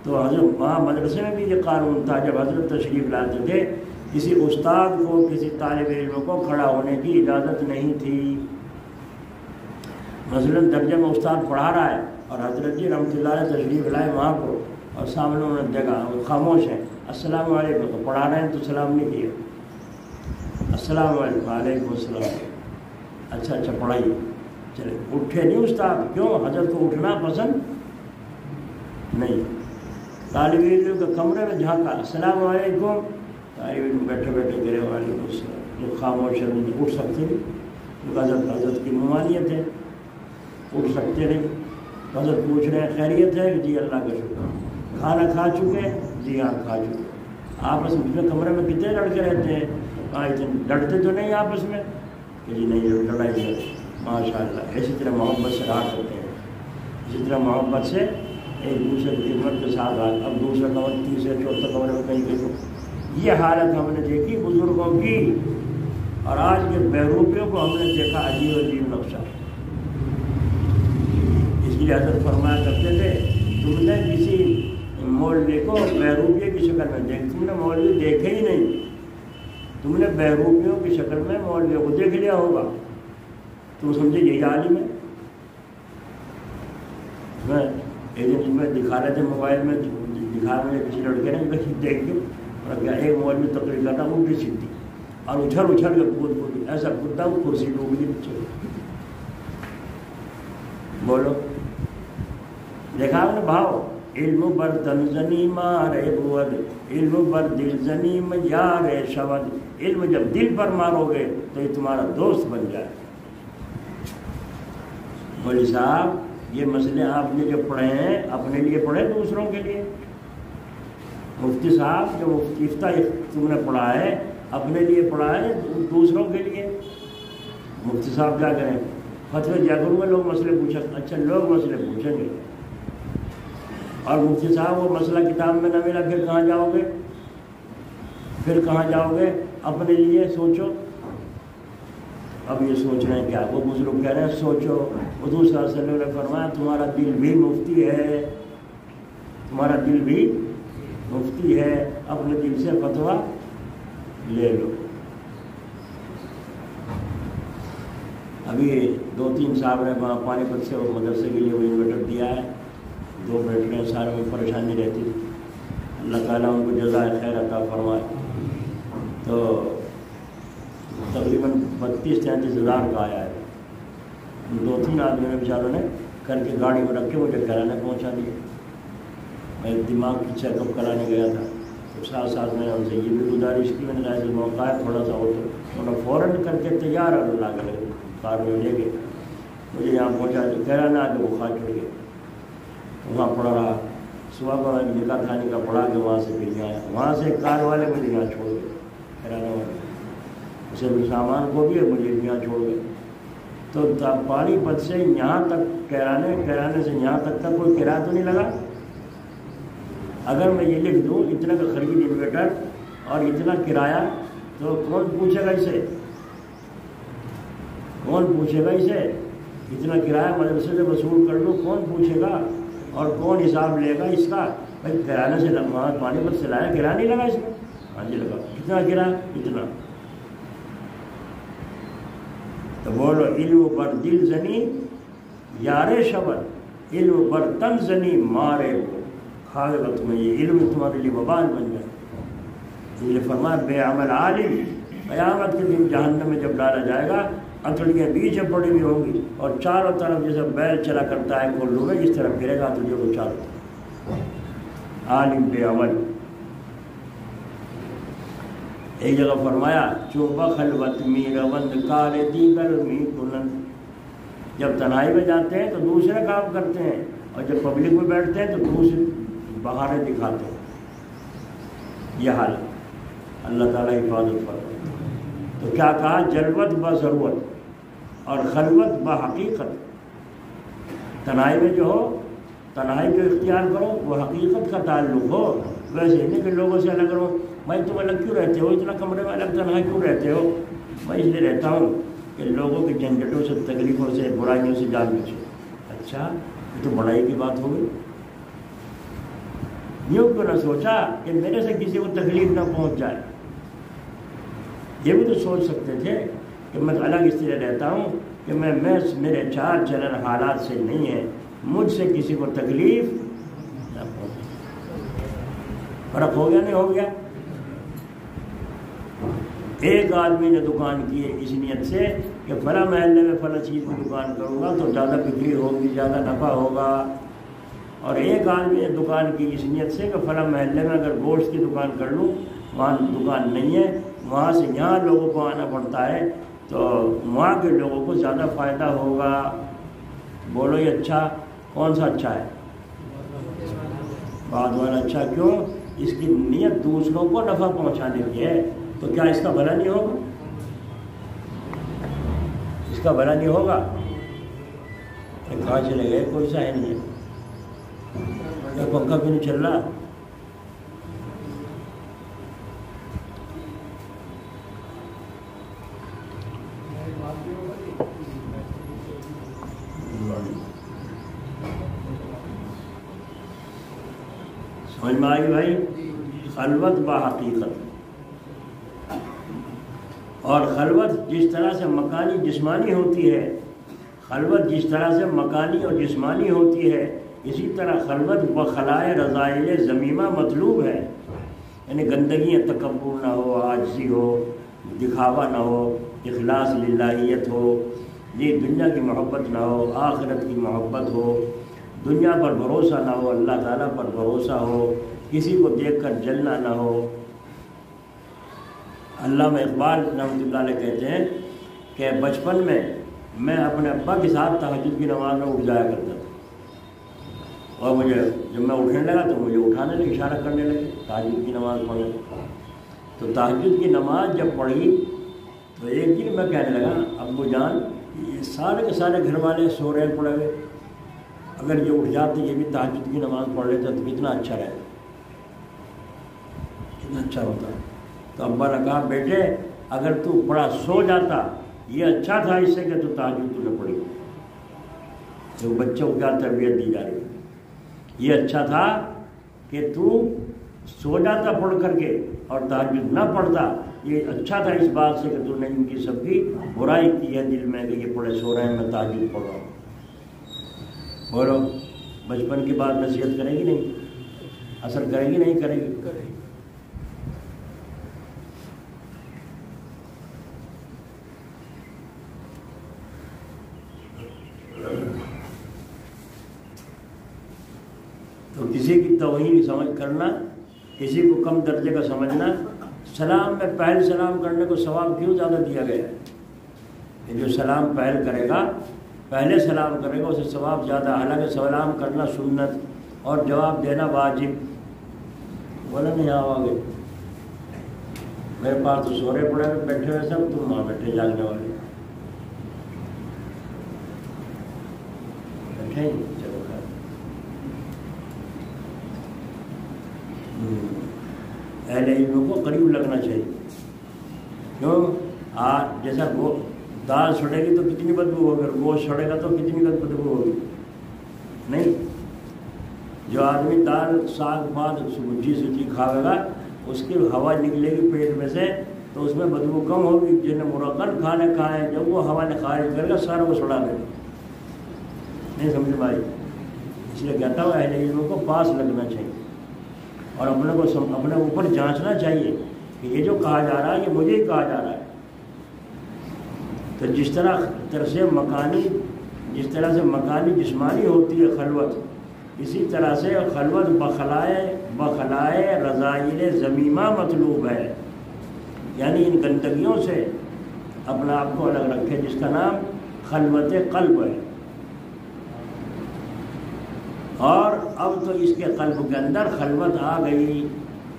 تو حضرت وہاں مدرسے میں بھی یہ قانون تھا، جب حضرت تشریف لاتے تھے کسی استاد کو، کسی طالب علم کو کھڑا ہونے کی اجازت نہیں تھی. مثلاً درجے میں استاد پڑھا رہا ہے اور حضرت جی رحمۃ اللہ علیہ تشریف لائے وہاں کو، اور سامنے انہوں نے دیکھا وہ خاموش ہیں، السلام علیکم، تو پڑھا رہے ہیں تو سلام نہیں کیا، السلام علیکم، وعلیکم السلام، اچھا پڑھائیے، چلے اٹھے نہیں استاد، کیوں؟ حضرت کو اٹھنا پسند نہیں۔ طالب علم کے کمرے میں جھانکا، السلام علیکم، طالب علم بیٹھے بیٹھے کرے وعلیکم السلام، جو خاموش اٹھ سکتے نہیں، حضرت کی ممانعت ہے، اٹھ سکتے نہیں۔ حضرت پوچھ رہے ہیں خیریت ہے؟ جی اللہ کا شکر، کھانا کھا چکے؟ جی ہاں کھا چکے۔ آپس میں کمرے میں کتنے لڑکے رہتے ہیں؟ لڑتے تو نہیں آپس میں؟ کہ جی نہیں لڑائی ہے، ماشاء اللہ۔ اسی طرح محبت سے رہا کرتے ہیں، اسی طرح محبت سے ایک دوسرے کی خدمت کے ساتھ رہا۔ اب دوسرا کمرہ، تیسرے چوتھے کمرے میں کہیں کہیں یہ حالت ہم نے دیکھی بزرگوں کی، اور آج کے بہروپیوں کو ہم نے دیکھا عجیب عجیب نقشہ۔ اس لیے حضرت فرمایا کرتے تھے تم نے کسی مولوی کو بہروپیے کی شکل میں دیکھ، تم نے مولوی دیکھے ہی نہیں، تم نے بہروپیوں کی شکل میں مولویوں کو دیکھ لیا ہوگا، تم سمجھے یہی عالم ہے۔ میں ایک دن میں دکھا رہے تھے موبائل میں، دکھا رہے کسی لڑکے نے دیکھ کے، اور کیا ایک مولوی تقریر کرتا الٹی سیدھی اور اچھل کے کود ایسا کودتا وہ کرسی ڈوب گئی پیچھے۔ بولو دیکھا آپ نے بھاؤ، علم بر تن زنی مارے بود، علم بر دل زنی یارے شود۔ علم جب دل پر مارو گے تو یہ تمہارا دوست بن جائے۔ مولوی صاحب یہ مسئلے آپ نے جو پڑھے ہیں اپنے لیے پڑھے دوسروں کے لیے؟ مفتی صاحب جو افتاء تم نے پڑھا ہے اپنے لیے پڑھا ہے دوسروں کے لیے؟ مفتی صاحب کیا کریں، فتوی دیا کروں گا، لوگ مسئلے پوچھیں، اچھا لوگ مسئلے پوچھیں گے، اور مفتی صاحب وہ مسئلہ کتاب میں نہ ملا، پھر کہاں جاؤ گے؟ پھر کہاں جاؤ گے؟ اپنے لیے سوچو۔ اب یہ سوچ رہے ہیں کیا؟ وہ بزرگ کہہ رہے ہیں سوچو۔ حضور صلی اللہ علیہ وسلم نے فرمایا تمہارا دل بھی مفتی ہے، تمہارا دل بھی مفتی ہے، اپنے دل سے فتویٰ لے لو۔ ابھی 2-3 صاحب نے وہاں پانی پت سے مدرسے کے لیے وہ انورٹر دیا ہے، 2 بیٹھ رہے سارے میں پریشانی رہتی تھی، اللہ تعالیٰ ان کو جزائے خیر عطا فرمائے۔ تو تقریباً 32-33 ہزار کا آیا ہے، 2-3 آدمیوں نے بیچاروں نے کر کے گاڑی میں رکھ کے مجھے کرانے پہنچا دیا۔ میں دماغ کی چیک اپ کرانے گیا تھا، تو ساتھ میں نے ان سے یہ بھی گزارش کی، میں نے کہا کہ موقع ہے تھوڑا سا ہو تو انہوں نے فوراً کر کے تیار اللہ کر کار میں لے کے مجھے یہاں پہنچا دیا، کرانا آ کے بخار چڑھ گیا، وہاں پڑا رہا، صبح کو میں نکاح کھانے کا پڑھا کے وہاں سے پھر آیا، وہاں سے کار والے مجھے یہاں چھوڑ گئے، کرانے والے اسے بھی سامان کو بھی مجھے یہاں چھوڑ گئے۔ تو پانی پت سے یہاں تک کرانے سے یہاں تک کا کوئی کرایہ تو نہیں لگا؟ اگر میں یہ لکھ دوں اتنا کا خرید انویٹر اور اتنا کرایہ، تو کون پوچھے گا اسے؟ کون پوچھے گا اسے؟ اتنا کرایہ مدرسے سے وصول کر لوں، کون پوچھے گا؟ اور کون حساب لے گا اس کا؟ بھائی کرانے سے پانی پت سے لایا، کرایہ نہیں لگا اس میں؟ ہاں جی لگا، کتنا کرایہ؟ اتنا۔ تو بولو علم پر دل زنی یارے شبد، علم پر تن زنی مارے کھاگے گا تمہیں، یہ علم تمہارے لیے وبال بن جائے۔ اس لیے فرمایا بے عمل عالم قیامت کے دن جہنم میں جب ڈالا جائے گا، اتڑیاں بیچ پڑی ہوئی ہوں گی، اور چاروں طرف جیسے بیل چلا کرتا ہے کلو میں، اس طرف گرے گا اتڑیوں کو چاروں طرف، عالم بے عمل۔ ایک جگہ فرمایا چوبہ خلوت می روند کار دیگر می کنند، جب تنہائی میں جاتے ہیں تو دوسرے کام کرتے ہیں، اور جب پبلک میں بیٹھتے ہیں تو دوسرے بہانے دکھاتے ہیں۔ یہ حال اللہ تعالیٰ حفاظت فرمائے۔ تو کیا کہا؟ جلوت بضرورت اور خلوت بحقیقت۔ تنہائی میں جو ہو، تنہائی جو اختیار کرو وہ حقیقت کا تعلق ہو، ویسے نہیں کہ لوگوں سے الگ رہو۔ بھائی تم الگ کیوں رہتے ہو، اتنا کمرے میں الگ تنہا کیوں رہتے ہو؟ میں اس لیے رہتا ہوں کہ لوگوں کے جھنجھٹوں سے، تکلیفوں سے، برائیوں سے جان بچے۔ اچھا یہ تو بڑائی کی بات ہو گئی، یوں کیوں نہ سوچا کہ میرے سے کسی کو تکلیف نہ پہنچ جائے؟ یہ بھی تو سوچ سکتے تھے کہ میں الگ اس لیے رہتا ہوں کہ میرے چال چلن حالات سے نہیں ہے، مجھ سے کسی کو تکلیف نہ پہنچے۔ فرق ہو گیا نہیں ہو گیا؟ ایک آدمی نے دکان کی ہے اس نیت سے کہ فلاں محلے میں فلاں چیز کی دکان کروں گا تو زیادہ بکری ہوگی، زیادہ نفع ہوگا، اور ایک آدمی نے دکان کی اس نیت سے کہ فلاں محلے میں اگر گوشت کی دکان کر لوں، وہاں دکان نہیں ہے، وہاں سے یہاں لوگوں کو آنا پڑتا ہے تو وہاں کے لوگوں کو زیادہ فائدہ ہوگا۔ بولو یہ اچھا کون سا اچھا ہے؟ بعد والا اچھا۔ کیوں؟ اس کی نیت دوسروں کو نفع پہنچانے کی ہے، تو کیا اس کا بھلا نہیں ہوگا؟ اس کا بھلا نہیں ہوگا؟ کہاں چلے گئے؟ کوئی سا ہے نہیں ہے، پنکھا بھی نہیں چل رہا۔ سمجھ میں آئی بھائی؟ خلوت با حقیقت، اور خلوت جس طرح سے مکانی جسمانی ہوتی ہے، خلوت جس طرح سے مکانی اور جسمانی ہوتی ہے، اسی طرح خلوت بخلائے رضائل ذمیمہ مطلوب ہے۔ یعنی گندگی تکبر نہ ہو، عاجزی ہو، دکھاوا نہ ہو، اخلاص للہیت ہو، یہ دنیا کی محبت نہ ہو، آخرت کی محبت ہو، دنیا پر بھروسہ نہ ہو، اللہ تعالیٰ پر بھروسہ ہو، کسی کو دیکھ کر جلنا نہ ہو۔ علامہ اقبال رحمۃ اللہ علیہ کہتے ہیں کہ بچپن میں میں اپنے ابا کے ساتھ تہجد کی نماز میں اٹھ جایا کرتا تھا، اور مجھے جب میں اٹھنے لگا تو مجھے اٹھانے لگے، اشارہ کرنے لگے تہجد کی نماز پڑھنے۔ تو تہجد کی نماز جب پڑھی تو ایک دن میں کہنے لگا ابو جان یہ سارے کے سارے گھر والے سو رہے پڑے ہوئے، اگر یہ اٹھ جاتے یہ بھی تہجد کی نماز پڑھ لیتے تو کتنا اچھا رہتا، کتنا اچھا ہوتا۔ تو ابا نے کہا بیٹے اگر تو بڑا سو جاتا یہ اچھا تھا اس سے کہ تو تہجد تو نہ پڑھی۔ تو بچوں کو کیا تربیت دی جا رہی ہے، یہ اچھا تھا کہ تو سو جاتا پڑھ کر کے اور تہجد نہ پڑھتا، یہ اچھا تھا اس بات سے کہ تو نے ان کی سب کی برائی کی ہے دل میں کہ یہ پڑھے سو رہے ہیں میں تہجد پڑھ رہا ہوں۔ بولو بچپن کی بات نصیحت کرے گی نہیں؟ اثر کرے گی نہیں کرے گی؟ تو کسی کی توہین سمجھ کرنا، کسی کو کم درجے کا سمجھنا، سلام میں پہل سلام کرنے کو ثواب کیوں زیادہ دیا گیا ہے؟ کہ جو سلام پہل کرے گا، پہلے سلام کرے گا اسے ثواب زیادہ، حالانکہ سلام کرنا سنت اور جواب دینا واجب۔ بولا نہیں آؤ گے میرے پاس تو سورے پڑے بیٹھے ہوئے سب، تم وہاں بیٹھے جاگنے والے بیٹھے، چلو اہل علم کو قریب لگنا چاہیے۔ کیوں؟ جیسا دال سڑے گی تو کتنی بدبو ہوگی، اور گوشت سڑے گا تو کتنی بدبو ہوگی؟ نہیں، جو آدمی دال ساگ بعد سبزی سوچی کھاوے گا اس کی ہوا نکلے گی پیٹ میں سے تو اس میں بدبو کم ہوگی۔ جن نے مرغن کھانے کھائے جب وہ ہوا نے خارج کرے گا سارا وہ سڑا دے گا۔ نہیں سمجھ بھائی؟ اس لیے کہتا ہوں اہل علم کو پاس لگنا چاہیے اور اپنے اوپر جانچنا چاہیے کہ یہ جو کہا جا رہا ہے یہ مجھے ہی کہا جا رہا ہے۔ تو جس طرح سے مکانی جسمانی ہوتی ہے خلوت، اسی طرح سے خلوت بخلائے رضائل ذمیمہ مطلوب ہے، یعنی ان گندگیوں سے اپنا آپ کو الگ رکھے، جس کا نام خلوت قلب ہے۔ اور اب تو اس کے قلب کے اندر خلوت آ گئی،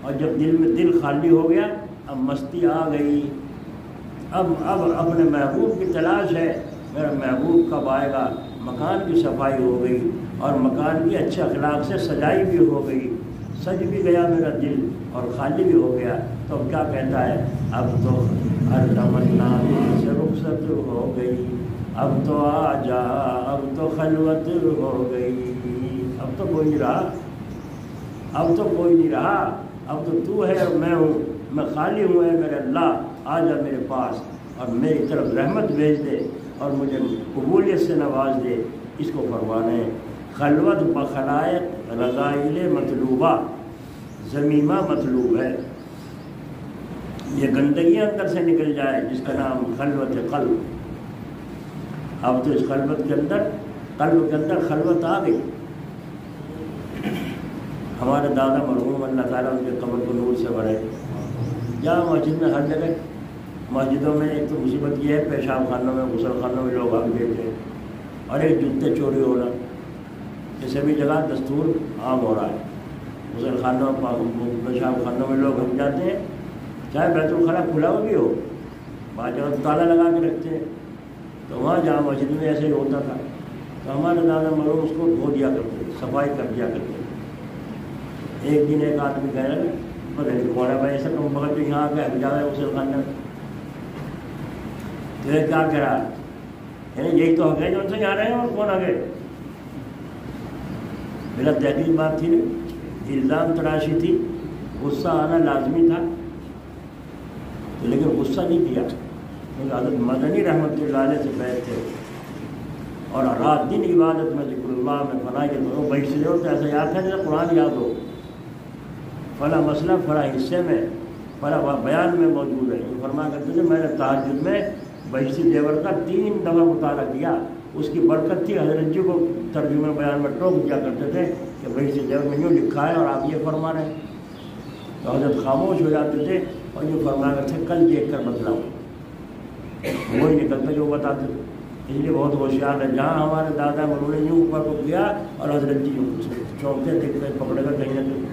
اور جب دل خالی ہو گیا اب مستی آ گئی، اب اپنے محبوب کی تلاش ہے، میرا محبوب کب آئے گا۔ مکان کی صفائی ہو گئی اور مکان کی اچھے اخلاق سے سجائی بھی ہو گئی، سج بھی گیا میرا دل اور خالی بھی ہو گیا۔ تو اب کیا کہتا ہے؟ اب تو ہر تمنا سے رخصت ہو گئی، اب تو آ جا، اب تو خلوت ہو گئی، اب تو کوئی نہیں رہا، اب تو کوئی نہیں رہا، اب تو ہے اور میں ہوں، میں خالی ہوں، ہے میرے اللہ آ جا میرے پاس اور میری طرف رحمت بھیج دے اور مجھے قبولیت سے نواز دے۔ اس کو فرمانے خلوت بخلائق رضائل مطلوبہ ضمیمہ مطلوب ہے. یہ گندگی اندر سے نکل جائے جس کا نام خلوت قلب. اب تو اس خلوت کے اندر قلب کے اندر خلوت آ گئی. ہمارے دادا مرحوم اللہ تعالیٰ ان کے قبر کو نور سے بھرے. جہاں مسجد میں ہر جگہ مسجدوں میں ایک تو مصیبت یہ ہے پیشاب خانوں میں غسل خانوں میں لوگ آگ دیتے ہیں اور ایک جوتے چوری ہونا. یہ سبھی جگہ دستور عام ہو رہا ہے. غسل خانوں پیشاب خانوں میں لوگ ہم جاتے ہیں چاہے بیت الخلا کھلا ہو بھی ہو بعض جگہ تالا لگا کے رکھتے ہیں. تو وہاں جہاں مسجد میں ایسے ہی ہوتا تھا تو ہمارے دادا مرحوم اس کو دھو دیا کرتے صفائی کر دیا کرتے. ایک دن ایک آدمی کہہ رہے پتہ نہیں کون ہے بھائی ایسا کم بغل جو یہاں آ کے جا رہا ہے غسل خانے میں تو یہ کیا کہہ رہا ہے یہی تو ہو گئے جو ان سے جا رہے ہیں اور کون آ گئے. میرا تحقیق بات تھی نا الزام تراشی تھی. غصہ آنا لازمی تھا لیکن غصہ نہیں کیا کیونکہ حضرت مدنی رحمۃ اللہ علیہ سے بیٹھ تھے اور رات دن عبادت میں ذکر اللہ میں فلاں کے دونوں بیٹھ سے ہو تو ایسا یاد ہے جیسے قرآن یاد ہو فلاں مسئلہ فلاں حصے میں فلاں بیان میں موجود ہے. یہ فرما کرتے تھے میں نے تہجد میں بہشتی زیور کا 3 دفعہ مطالعہ کیا. اس کی برکت تھی حضرت جی کو ترجمہ بیان میں ٹوک دیا کرتے تھے کہ بہشتی زیور میں یوں لکھا ہے اور آپ یہ فرما رہے ہیں. تو حضرت خاموش ہو جاتے تھے اور یوں فرما کرتے تھے کل دیکھ کر بتلاؤ. وہی نکلتے جو بتاتے تھے. اس لیے بہت ہوشیار ہے. جہاں ہمارے دادا انہوں نے یوں اوپر کو کیا اور حضرت جی یوں چونکتے دیکھتے پکڑے کر کہیں نہ کہیں.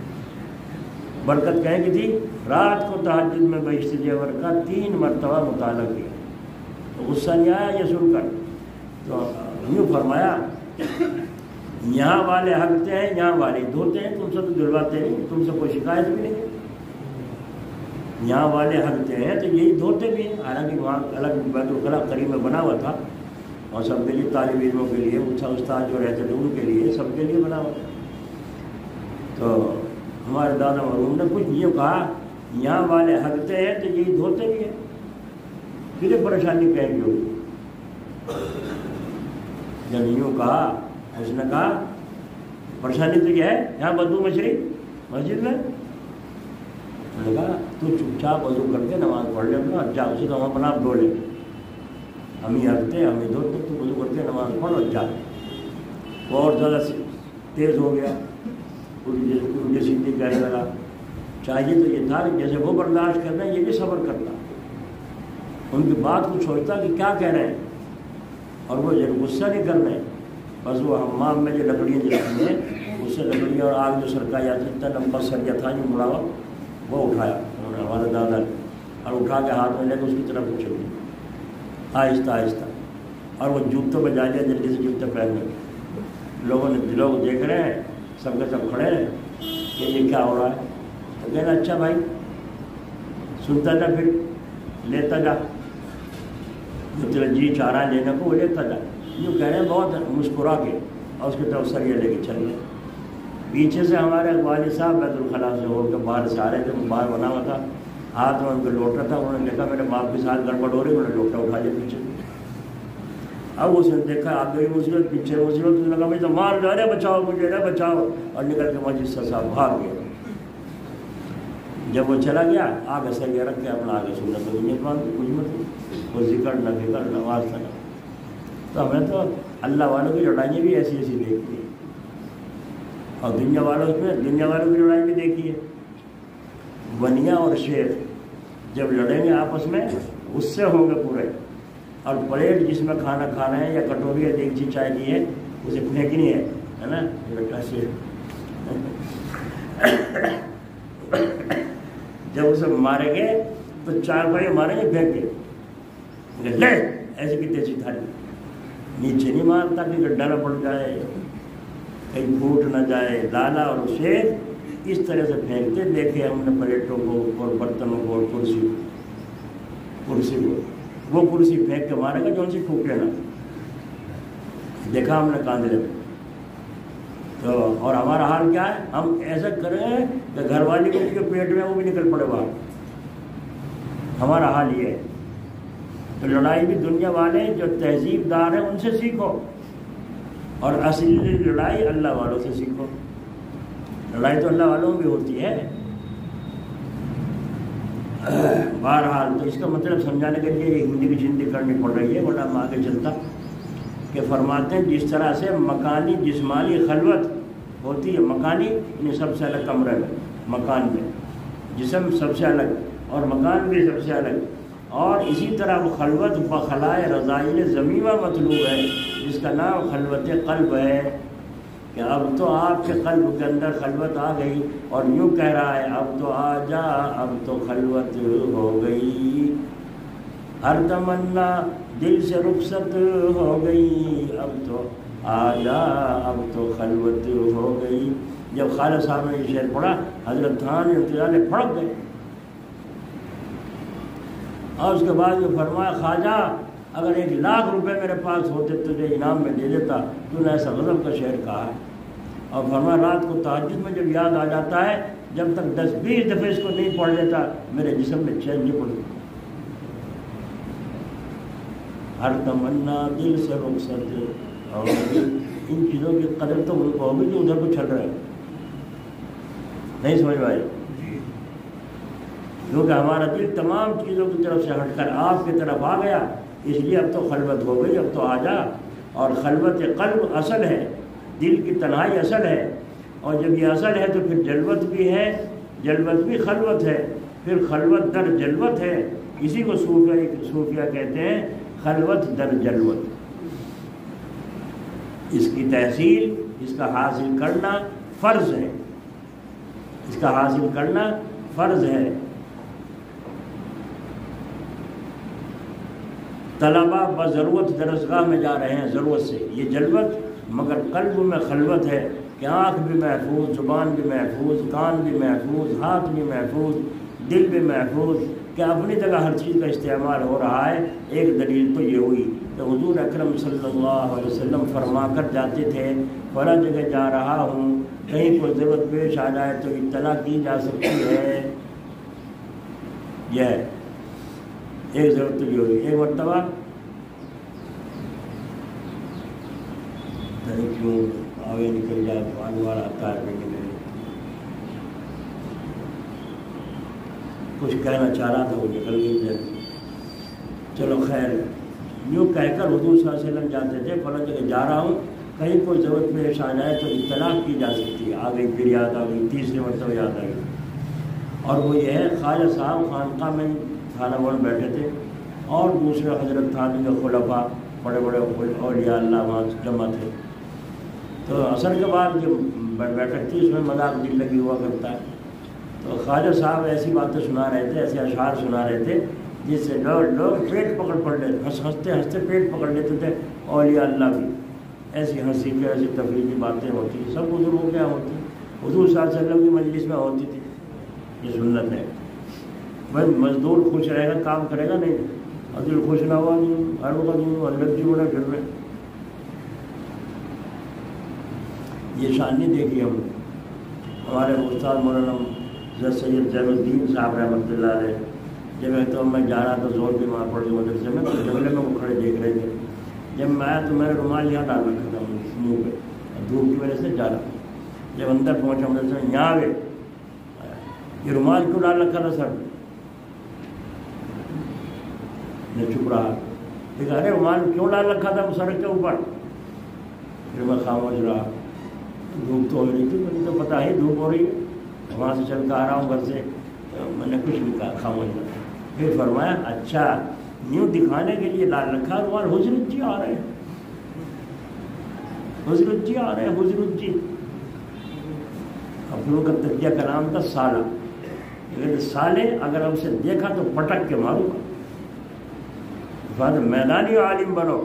برکت کہیں کی تھی رات کو تہجد میں بہشتی زیور کا 3 مرتبہ مطالعہ کیا. تو غصہ نہیں آیا یہ سن کر. تو یوں فرمایا یہاں والے ہگتے ہیں یہاں والے دھوتے ہیں تم سے تو دلواتے نہیں تم سے کوئی شکایت بھی نہیں. یہاں والے ہگتے ہیں تو یہی دھوتے بھی ہیں. حالانکہ وہاں الگ بیت الخلا قریب میں بنا ہوا تھا اور سب کے لیے طالب علموں کے لیے استاد جو رہتے تھے ان کے لیے سب کے لیے بنا ہوا تھا. تو ہمارے دادا مرحوم نے کچھ یہ کہا یہاں والے ہگتے ہیں تو یہی دھوتے بھی ہیں. پھر پریشانی کہیں گی ہوگی. جب یوں کہا اس نے کہا پریشانی تو یہ ہے یہاں بدو مچھلی مسجد میں. نے کہا تو چپ چاپ وضو کر کے نماز پڑھ لے اپنا اور جا. اسے تو ہم اپنا آپ دھو لیں ہم ہی ہگتے ہم ہی دھوتے تو وضو کر کے نماز پڑھ اور جا. وہ اور زیادہ تیز ہو گیا الٹی سیدھی کہنے لگا. چاہیے تو یہ تھا کہ جیسے وہ برداشت کرنا یہ بھی صبر کرتا ان کی بات کو سوچتا کہ کیا کہہ رہے ہیں اور وہ غصہ نہیں کر رہے. بس وہ حمام میں جو لکڑیاں جلاتی ہیں اس سے لکڑیاں اور آگ جو سرکا جاتی تھا لمبا سریا تھا جو مڑا ہوا وہ اٹھایا انہوں نے ہمارے دادا نے اور اٹھا کے ہاتھ میں لے کے اس کی طرف چل گیا آہستہ آہستہ. اور وہ جوتوں پہ جا لیا جلدی سے جوتے پہننے. لوگ دیکھ رہے ہیں سب کے سب کھڑے ہیں کہ یہ کیا ہو رہا ہے. تو کہنا اچھا بھائی سنتا جا پھر لیتا جا جو تیرا جی چاہ رہا ہے لینے کو وہ لیتا جا. یوں کہہ رہے ہیں بہت مسکرا کے اور اس کی طرف سریا لے کے چل گئے. پیچھے سے ہمارے والد صاحب بیت الخلا سے ہو کے باہر سے آ رہے تھے. باہر بنا ہوا تھا ہاتھ میں ان کو لوٹا تھا. انہوں نے دیکھا میرے باپ کے ساتھ گڑبڑ ہو رہی انہوں نے لوٹا اٹھا لیا پیچھے. اب اس نے دیکھا آگے مصیبت پیچھے مصیبت اس نے کہا بھائی تو مار جا رہے بچاؤ مجھے رہے بچاؤ اور نکل کے مسجد سے صاحب بھاگ گیا. جب وہ چلا گیا آگے سریا رکھ کے اپنا آگے سننا تو نیت مانگی کچھ مت وہ ذکر نہ فکر نماز تھا. تو ہمیں تو اللہ والوں کی لڑائیاں بھی ایسی ایسی دیکھتی ہیں اور دنیا والوں کی لڑائی بھی دیکھی ہے. بنیا اور شیر جب لڑیں گے آپس میں غصے ہوں گے پورے اور پلیٹ جس میں کھانا کھانا ہے یا کٹوری یا دیگچی چائے کی ہے اسے پھینکنی ہے نا بیٹا شیر. جب اسے ماریں گے تو 4 بھائی ماریں گے پھینک کے لے ایسی کی تیزی تھاری نیچے نہیں مارتا کہ گڈھا نہ پڑ جائے کہیں پھوٹ نہ جائے. لالا اور شیر اس طرح سے پھینکتے دیکھے ہم نے پلیٹوں کو اور برتنوں کو اور کرسی کو. وہ کرسی پھینک کے مارے گا جو ان سے پھوکے نا دیکھا ہم نے کاندھے میں. تو اور ہمارا حال کیا ہے ہم ایسا کریں کہ گھر والی کے پیٹ میں وہ بھی نکل پڑے باہر. ہمارا حال یہ ہے. تو لڑائی بھی دنیا والے جو تہذیب دار ہیں ان سے سیکھو اور اصلی لڑائی اللہ والوں سے سیکھو. لڑائی تو اللہ والوں میں بھی ہوتی ہے بہرحال تو اس کا مطلب سمجھانے کے لیے ہندی کی ہندی کرنی پڑ رہی ہے، ورنہ ہم آگے چلتا کہ فرماتے ہیں جس طرح سے مکانی جسمانی خلوت ہوتی ہے، مکانی یعنی سب سے الگ کمرے میں، مکان میں جسم سب سے الگ اور مکان بھی سب سے الگ، اور اسی طرح وہ خلوت بخلائے رضائل ضمیمہ مطلوب ہے، جس کا نام خلوت قلب ہے، کہ اب تو آپ کے قلب کے اندر خلوت آ گئی، اور یوں کہہ رہا ہے اب تو آ جا، اب تو خلوت ہو گئی، ہر تمنا دل سے رخصت ہو گئی، اب تو آ جا، اب تو خلوت ہو گئی۔ جب خالد صاحب نے یہ شعر پڑھا، حضرت تھان انتظار پھڑک گئے، اور اس کے بعد یہ فرمایا خواجہ اگر 1,00,000 روپے میرے پاس ہوتے تجھے انعام میں دے دیتا، تو نے ایسا غضب کا شعر کہا ہے۔ اور فرمایا رات کو تہجد میں جب یاد آ جاتا ہے، جب تک 10-20 دفعہ اس کو نہیں پڑھ لیتا میرے جسم میں چین نہیں پڑتی، ہر تمنا دل سے رخصت اور ان چیزوں کی قدر تو ان کو ہوگی جو ادھر کو چل رہے ہیں، نہیں سمجھ پائے، کیونکہ ہمارا دل تمام چیزوں کی طرف سے ہٹ کر آپ کی طرف آ گیا، اس لیے اب تو خلوت ہو گئی، اب تو آ جا۔ اور خلوت قلب اصل ہے، دل کی تنہائی اصل ہے، اور جب یہ اصل ہے تو پھر جلوت بھی ہے، جلوت بھی خلوت ہے، پھر خلوت در جلوت ہے، اسی کو صوفیہ کہتے ہیں خلوت در جلوت۔ اس کی تحصیل، اس کا حاصل کرنا فرض ہے، اس کا حاصل کرنا فرض ہے۔ طلبہ بضرورت درسگاہ میں جا رہے ہیں ضرورت سے، یہ جلوت، مگر قلب میں خلوت ہے کہ آنکھ بھی محفوظ، زبان بھی محفوظ، کان بھی محفوظ، ہاتھ بھی محفوظ، دل بھی محفوظ، کہ اپنی جگہ ہر چیز کا استعمال ہو رہا ہے۔ ایک دلیل تو یہ ہوئی کہ حضور اکرم صلی اللہ علیہ وسلم فرما کر جاتے تھے فلاں جگہ جا رہا ہوں، کہیں کوئی ضرورت پیش آ جائے تو اطلاع کی جا سکتی ہے، یہ ہے ایک ضرورت تو یہ ہوئی۔ ایک مرتبہ کیوں آگے نکل جائے تو آنے والا آتا ہے، کچھ کہنا چاہ رہا تھا وہ نکل گئی جائے، چلو خیر، یوں کہہ کر حضور صلی اللہ علیہ وسلم جاتے تھے فلاں جگہ جا رہا ہوں، کہیں کوئی ضرورت پیش آ جائے تو اطلاع کی جا سکتی ہے، آ گئی، پھر یاد آ گئی، تیسری مرتبہ یاد آ گئی، اور وہ یہ ہے خواجہ صاحب خانقاہ میں کھانا بن بیٹھے تھے، اور دوسرے حضرت تھانی کے خلفاء بڑے بڑے اولیاء اللہ وہاں جمع تھے، تو عصر کے بعد جو بیٹھک تھی اس میں مذاق دل لگی ہوا کرتا ہے، تو خواجہ صاحب ایسی باتیں سنا رہے تھے، ایسے اشعار سنا رہے تھے جس سے لوگ پیٹ پکڑ لیتے، ہنستے ہنستے پیٹ پکڑ لیتے تھے، اولیاء اللہ بھی ایسی ہنسی کی ایسی تفریح کی باتیں ہوتی، سب بزرگوں کیا ہوتی، حضور صلی اللہ علیہ وسلم کی مجلس میں ہوتی تھی، یہ سنت ہے۔ بھائی مزدور خوش رہے گا کام کرے گا نہیں، اور دل خوش نہ ہوا نہیں، ہر وقت الگ جیوڑے پھر رہے، یہ شان نہیں دیکھی ہم نے۔ ہمارے استاد مولانا سید زین الدین صاحب رحمۃ اللہ علیہ، جب تو میں جا رہا تھا زور بھی وہاں پڑھ مدرسے میں، تو جنگلے میں وہ کھڑے دیکھ رہے تھے، جب میں آیا تو میں نے رومال یہاں ڈال رکھا تھا منہ پہ، دھوپ کی وجہ سے جا رہا تھا، جب اندر پہنچا مدرسے میں یہاں آگے یہ رومال کیوں ڈال رکھا تھا سر؟ میں چپ رہا، دیکھا ارے رومال کیوں ڈال رکھا تھا سڑک کے اوپر؟ پھر میں خاموش رہا، دھوپ تو ہو رہی تھی، مجھے تو پتہ ہی دھوپ ہو رہی ہے، وہاں سے چل کر آ رہا ہوں گھر سے، میں نے کچھ بھی کہا، خاموش رہا۔ پھر فرمایا اچھا یوں دکھانے کے لیے ڈال رکھا رومال، حضرت جی آ رہے ہیں، حضرت جی آ رہے ہیں، حضرت جی۔ اب ان کا تجزیہ کا نام تھا سالہ، لیکن سالے اگر ہم سے دیکھا تو پٹک کے ماروں گا، میدانی عالم بنو،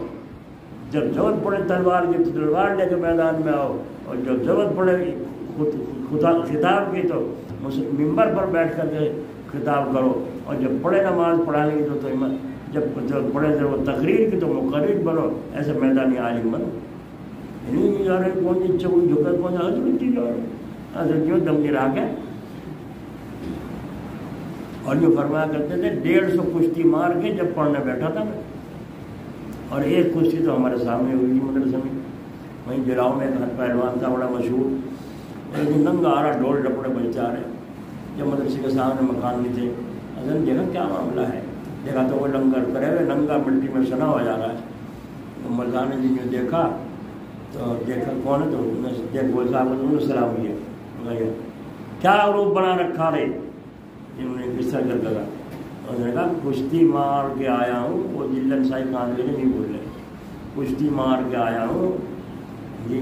جب ضرورت پڑے تلوار کی تو تلوار لے کے میدان میں آؤ، اور جب ضرورت پڑے خطاب کی تو ممبر پر بیٹھ کر کے خطاب کرو، اور جب پڑھے نماز پڑھانے کی تو جب پڑھے وہ تقریر کی تو مقرر بنو، ایسے میدانی عالم بنو۔ نہیں جا رہے کون جی چوڑی جھکا کون حضرت جی جا رہے، حضرت جو دم گرا کے، اور جو فرمایا کرتے تھے 150 کشتی مار کے جب پڑھنے بیٹھا تھا میں، اور ایک کشتی تو ہمارے سامنے ہوئی تھی مدرسے میں، وہیں جلاؤ میں ایک ہاتھ پہلوان تھا بڑا مشہور، لیکن ننگا آ رہا ڈھول ڈپڑے بجتے آ رہے، جب مدرسے کے سامنے مکان بھی تھے، اذن دیکھا کیا معاملہ ہے، دیکھا تو وہ لنگر کرے ہوئے ننگا مٹی میں سنا ہو جا رہا ہے. تو مردان جی نے دیکھا تو دیکھا کون ہے، تو دیکھ وہ صاحب انہوں نے سلام کیا، کیا روپ بنا رکھا رہے، انہوں نے کس طرح کر لگا. انہوں نے کہا کشتی مار کے آیا ہوں. وہ جلن سائی کان کے نہیں بول رہے، کشتی مار کے آیا ہوں جی،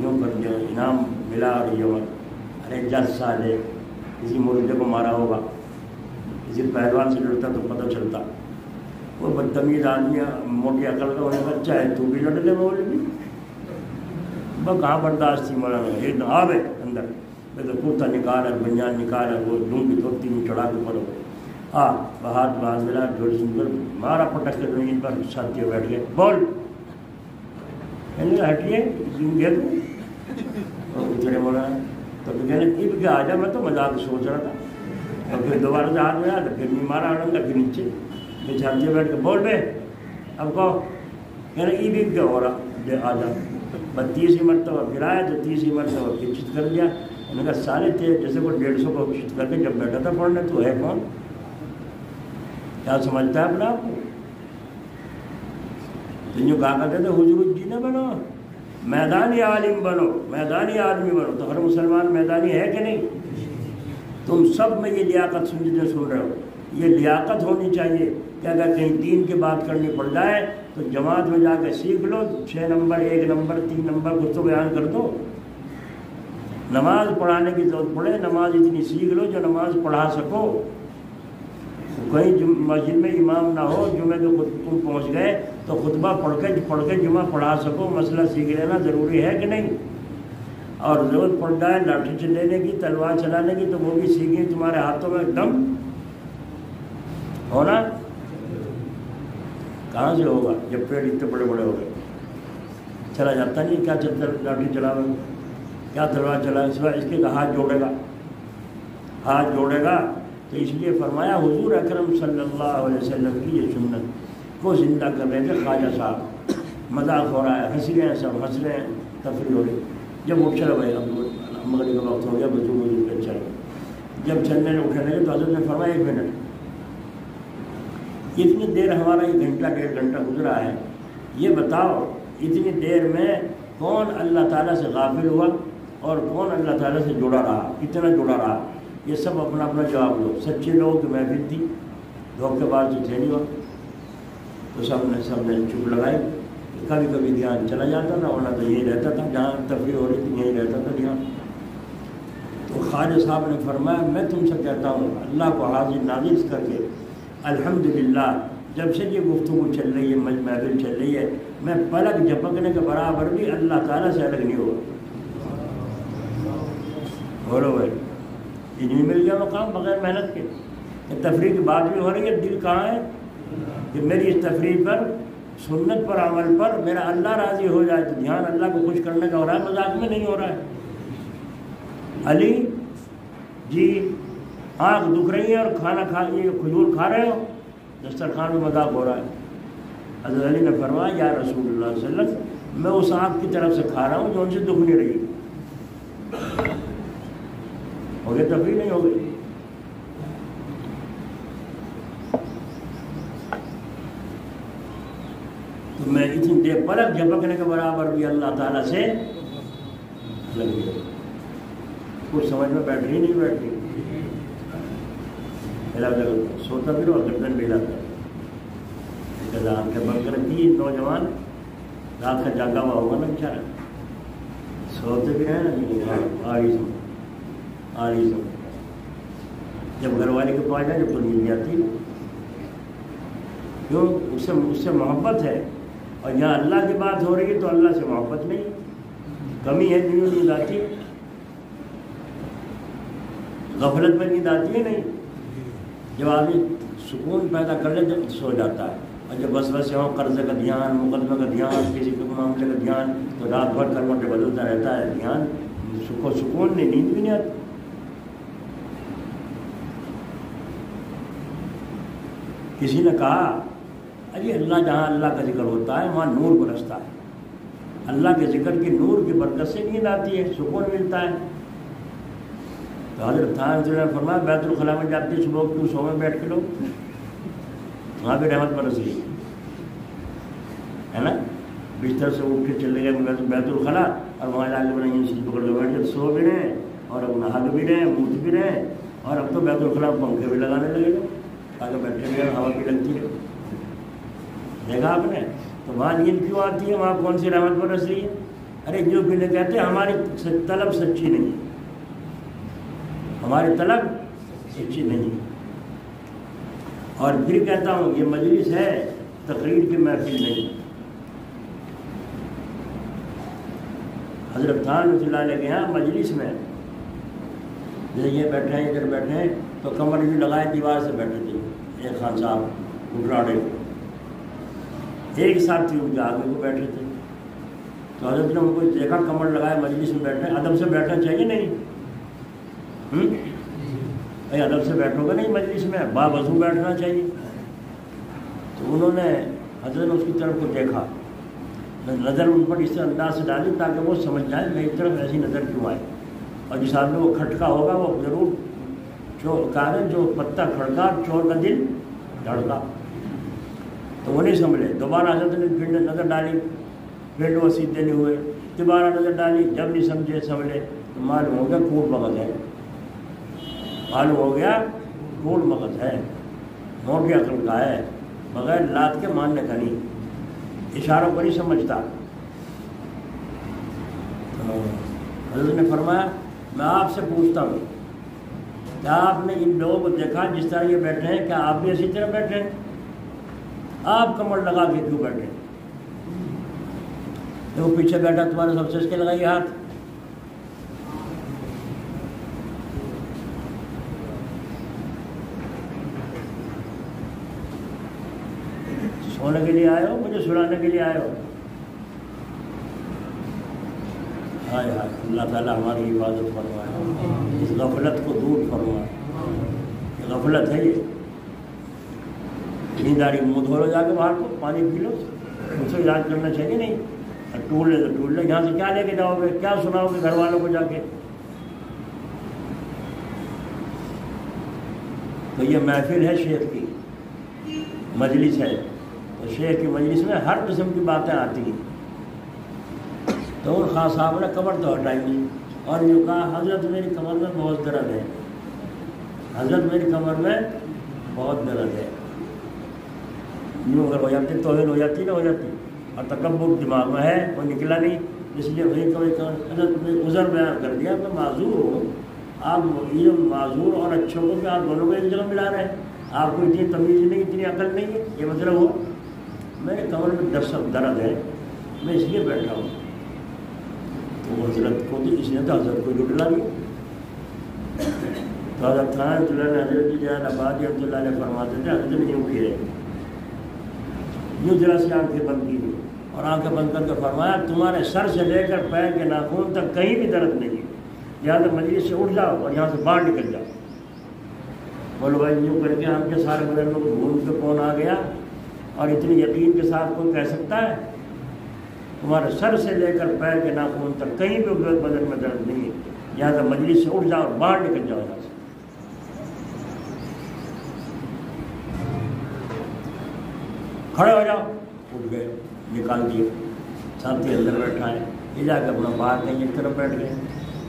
یوں کر دیا انعام ملا. اور یہ ارے 10 سال ہے، کسی مردے کو مارا ہوگا، کسی پہلوان سے لڑتا تو پتہ چلتا. وہ بدتمیز آدمی موٹی عقل کا ہونے بچہ ہے، تو بھی لڑ لے بولے بھی بس کہاں برداشت تھی مولانا. ایک آب ہے اندر، میں تو کرتا نکال ہے، بنیان نکال ہے، وہ لوں کی دھوتی میں چڑھا کے پڑو ہاتھ باز ملا جوڑ سن مارا پٹک کے زمین پر. ساتھی بیٹھ گئے، بول ہٹیے گے تو اترے مولانا. تو کہنے اب کیا آ جا، میں تو مذاق سوچ رہا تھا. اور پھر دوبارہ سے ہاتھ میں آیا تو پھر نہیں مارا رنگا، پھر نیچے پھر چھاتی بیٹھ کے بول رہے اب کہو. کہنے اب کیا ہو رہا، آ جا. بس 30 مرتبہ پھر آیا تو 30 مرتبہ پھر چت کر دیا. انہوں نے کہا سارے تھے جیسے کوئی 150 کو چت کر کے جب بیٹھا تھا پڑھنے، تو ہے کون، کیا سمجھتا ہے اپنا آپ کو. تو جو کہا کرتے تھے حضور الدین نہ بنو، میدانی عالم بنو، میدانی آدمی بنو. تو ہر مسلمان میدانی ہے کہ نہیں؟ تم سب میں یہ لیاقت سن رہے ہو، یہ لیاقت ہونی چاہیے کہ اگر کہیں دین کی بات کرنی پڑ جائے تو جماعت میں جا کے سیکھ لو. 6 نمبر 1 نمبر 3 نمبر کچھ تو بیان کر دو. نماز پڑھانے کی ضرورت پڑے، نماز اتنی سیکھ لو جو نماز پڑھا سکو. کہیں مسجد میں امام نہ ہو، جمعے کے خود تم پہنچ گئے تو خطبہ پڑھ کے جمعہ پڑھا سکو. مسئلہ سیکھ لینا ضروری ہے کہ نہیں؟ اور ضرورت پڑ جائے لاٹھی چلانے کی، تلوار چلانے کی، تو وہ بھی سیکھیں. تمہارے ہاتھوں میں دم ہونا کہاں سے ہوگا جب پیڑ اتنے بڑے بڑے ہو گئے. چلا جاتا نہیں، کیا چلتا لاٹھی چلاوے، کیا تلوار چلائے، سوائے اس کے ہاتھ جوڑے گا. ہاتھ جوڑے گا تو اس لیے فرمایا حضور اکرم صلی اللہ علیہ وسلم کی یہ سنت کو زندہ کر رہے تھے. خواجہ صاحب مذاق ہو رہا ہے، ہنس رہے ہیں، سب ہنس رہے ہیں، تفریح ہو رہی. جب اٹھ چلو بھائی اب مغرب کا وقت ہو گیا، بزرگ پہ چلو. جب چلنے اٹھنے لگے تو حضرت نے فرمایا 1 منٹ، اتنی دیر ہمارا 1 گھنٹہ 1.5 گھنٹہ گزرا ہے، یہ بتاؤ اتنی دیر میں کون اللہ تعالیٰ سے غافل ہوا اور کون اللہ تعالیٰ سے جڑا رہا، کتنا جڑا رہا. یہ سب اپنا اپنا جواب دو. سچے لوگ تو محفل تھی، دھوکے باز تو تھے نہیں ہوا. تو سب نے چپ لگائی. کبھی کبھی دھیان چلا جاتا تھا، ورنہ تو یہی رہتا تھا، جہاں تفریح ہو رہی تھی یہی رہتا تھا دھیان. تو خواجہ صاحب نے فرمایا میں تم سے کہتا ہوں اللہ کو حاضر ناظر کر کے الحمدللہ جب سے یہ گفتگو چل رہی ہے، محفل چل رہی ہے، میں پلک جھپکنے کے برابر بھی اللہ تعالیٰ سے الگ نہیں ہوا. بولو بھائی، نہیں مل گیا مقام بغیر محنت کے. تفریح کی بات بھی ہو رہی ہے، دل کہاں ہے کہ میری اس تفریح پر، سنت پر، عمل پر میرا اللہ راضی ہو جائے. تو دھیان اللہ کو خوش کرنے کا ہو رہا ہے، مذاق میں نہیں ہو رہا ہے. علی جی آنکھ دکھ رہی ہے اور کھانا کھجور کھا رہے ہو، دسترخوان میں مذاق ہو رہا ہے. حضرت علی نے فرمایا یا رسول اللہ صلی اللہ علیہ وسلم میں اس آنکھ کی طرف سے کھا رہا ہوں جو ان سے دکھ نہیں رہی. ہو گئی تفریح نہیں ہو گئی. تو میں اتنی دیر پلک جھپکنے کے برابر بھی اللہ تعالیٰ سے لگ گیا. کچھ سمجھ میں بیٹھ رہی نہیں بیٹھ رہی. سوتا بھی اور گردن بھی لاتا آنکھیں بند کر رکھی. نوجوان رات کا جاگا ہوا ہوگا نا بیچارہ، سوتے بھی ہیں نا. آ رہی سو جب گھر والے کے پاس جائے جب تو مل جاتی، کیوں اس سے محبت ہے. اور یہاں اللہ کی بات ہو رہی ہے تو اللہ سے محبت نہیں، کمی ہے. نیند آتی، غفلت میں نیند آتی ہے نہیں. جب آدمی سکون پیدا کر لے جب سو جاتا ہے، اور جب وسوسے ہوں، قرضے کا دھیان، مقدمے کا دھیان، کسی کے معاملے کا دھیان، تو رات بھر کروٹیں بدلتا رہتا ہے. دھیان سکون نہیں، نیند بھی نہیں آتی. کسی نے کہا ارے اللہ جہاں اللہ کا ذکر ہوتا ہے وہاں نور برستا ہے. اللہ کے ذکر کی نور کی برکت سے نیند آتی ہے، سکون ملتا ہے. تو حضرت تھان نے فرمایا بیت الخلاء میں جاتی صبح کیوں سو میں بیٹھ کے لو، وہاں بھی رحمت برس گئی ہے نا. بستر سے اٹھ کے چلے گئے بیت الخلاء اور وہاں جا کے بنائیں چیز پکڑ کے بیٹھ کے سو بھی رہے اور اب نہا بھی رہے موت بھی رہے اور اب تو بیت الخلاء پنکھے بھی لگانے لگے گا تاکہ بیٹھے بھی ہوا بھی لگتی ہے. دیکھا آپ نے تو وہاں نیند کیوں آتی ہے، وہاں کون سی رحمت برس رہی ہے. ارے جو پہلے کہتے ہیں ہماری طلب سچی نہیں، ہماری طلب سچی نہیں. اور پھر کہتا ہوں یہ مجلس ہے تقریر کی محفل نہیں. حضرت خان رضی اللہ علیہ کے یہاں مجلس میں جیسے یہ بیٹھے ہیں ادھر بیٹھے ہیں تو کمر بھی لگائے دیوار سے بیٹھے تھے. ایک خان صاحب گھٹراڑے ایک ساتھ تھی ان کے آگے کو بیٹھے تھے تو حضرت نے ان کو دیکھا کمر لگائے مجلس میں بیٹھے. ادب سے بیٹھنا چاہیے نہیں؟ بھائی ادب سے بیٹھو گے نہیں مجلس میں، باوضو بیٹھنا چاہیے. تو انہوں نے حضرت نے اس کی طرف کو دیکھا، نظر ان پر اس انداز سے ڈالی تاکہ وہ سمجھ جائے میری طرف ایسی نظر کیوں آئے. اور جس آدمی وہ کھٹکا ہوگا وہ ضرور کہا جو پتا کھڑکا چور کا دل دھڑکا. تو وہ نہیں سمجھے. دوبارہ حضرت نے پھر نظر ڈالی، پھر وہ سیدھے نہیں ہوئے. دوبارہ نظر ڈالی، جب نہیں سمجھے تو معلوم ہو گیا کوٹ مغز ہے. معلوم ہو گیا کوٹ مغز ہے، موٹی عقل کا ہے، بغیر لات کے ماننے کا نہیں، اشاروں کو نہیں سمجھتا. حضرت نے فرمایا میں آپ سے پوچھتا ہوں کیا آپ نے ان لوگوں کو دیکھا جس طرح یہ بیٹھے ہیں، کیا آپ بھی اسی طرح بیٹھے ہیں؟ آپ کمر لگا کے کیوں بیٹھے؟ وہ پیچھے بیٹھا تمہارے سب سے اس کے لگائیے ہاتھ. سونے کے لیے آئے ہو، مجھے سلانے کے لیے آئے ہو؟ ہائے ہائے اللہ تعالیٰ ہماری حفاظت فرمائے، اس غفلت کو دور فرمائے. غفلت ہے یہ. نیند آ رہی منہ دھو لو جا کے باہر کو، پانی پی لو، اس سے علاج کرنا چاہیے نہیں. اور ٹول لے تو ٹول لے، یہاں سے کیا لے کے جاؤ گے، کیا سناؤ گے گھر والوں کو جا کے؟ تو یہ محفل ہے شیخ کی مجلس ہے، تو شیخ کی مجلس میں ہر قسم کی باتیں آتی ہیں. تو ان خان صاحب نے کمر تو ہٹائی نہیں اور یوں کہا حضرت میری کمر میں بہت درد ہے، حضرت میری کمر میں بہت درد ہے. یوں اگر ہو جاتی توہین ہو جاتی نہ ہو جاتی. اور تکبر دماغ میں ہے وہ نکلا نہیں، اس لیے وہی کبھی حضرت نے عذر بیان کر دیا میں معذور ہوں. آپ یہ معذور اور اچھوں کو آپ دونوں کو ایک جگہ ملا رہے ہیں، آپ کو اتنی تمیز نہیں، اتنی عقل نہیں ہے. یہ مطلب ہو میرے کمر میں درد ہے، میں اس لیے بیٹھا ہوں. تو حضرت کو تو اس نے تو حضرت کو جھٹلا دیا. تو حضرت خان اللہ نے حضرت کی جان آبادی رحمۃ اللہ نے فرماتے تھے حضرت نے یوں کیے، یوں ذرا سی آنکھیں بند کی اور آنکھیں بند کر کے فرمایا تمہارے سر سے لے کر پیر کے ناخن تک کہیں بھی درد نہیں ہے، یہاں سے مجلس سے اٹھ جاؤ اور یہاں سے باہر نکل جاؤ. بولو بھائی یوں کر کے ہم کے سارے بدن میں گھوم کے کون آ گیا؟ اور اتنی یقین کے ساتھ کوئی کہہ سکتا ہے تمہارے سر سے لے کر پیر کے ناخن تک کہیں بھی بدن میں درد نہیں ہے، یہاں سے مجلس سے اٹھ جاؤ اور باہر نکل جاؤ یہاں سے. کھڑے ہو جاؤ، اٹھ گئے، نکال دیے. ساتھی اندر بیٹھا ہے، یہ جا کے اپنا باہر کہیں ایک طرف بیٹھ گئے.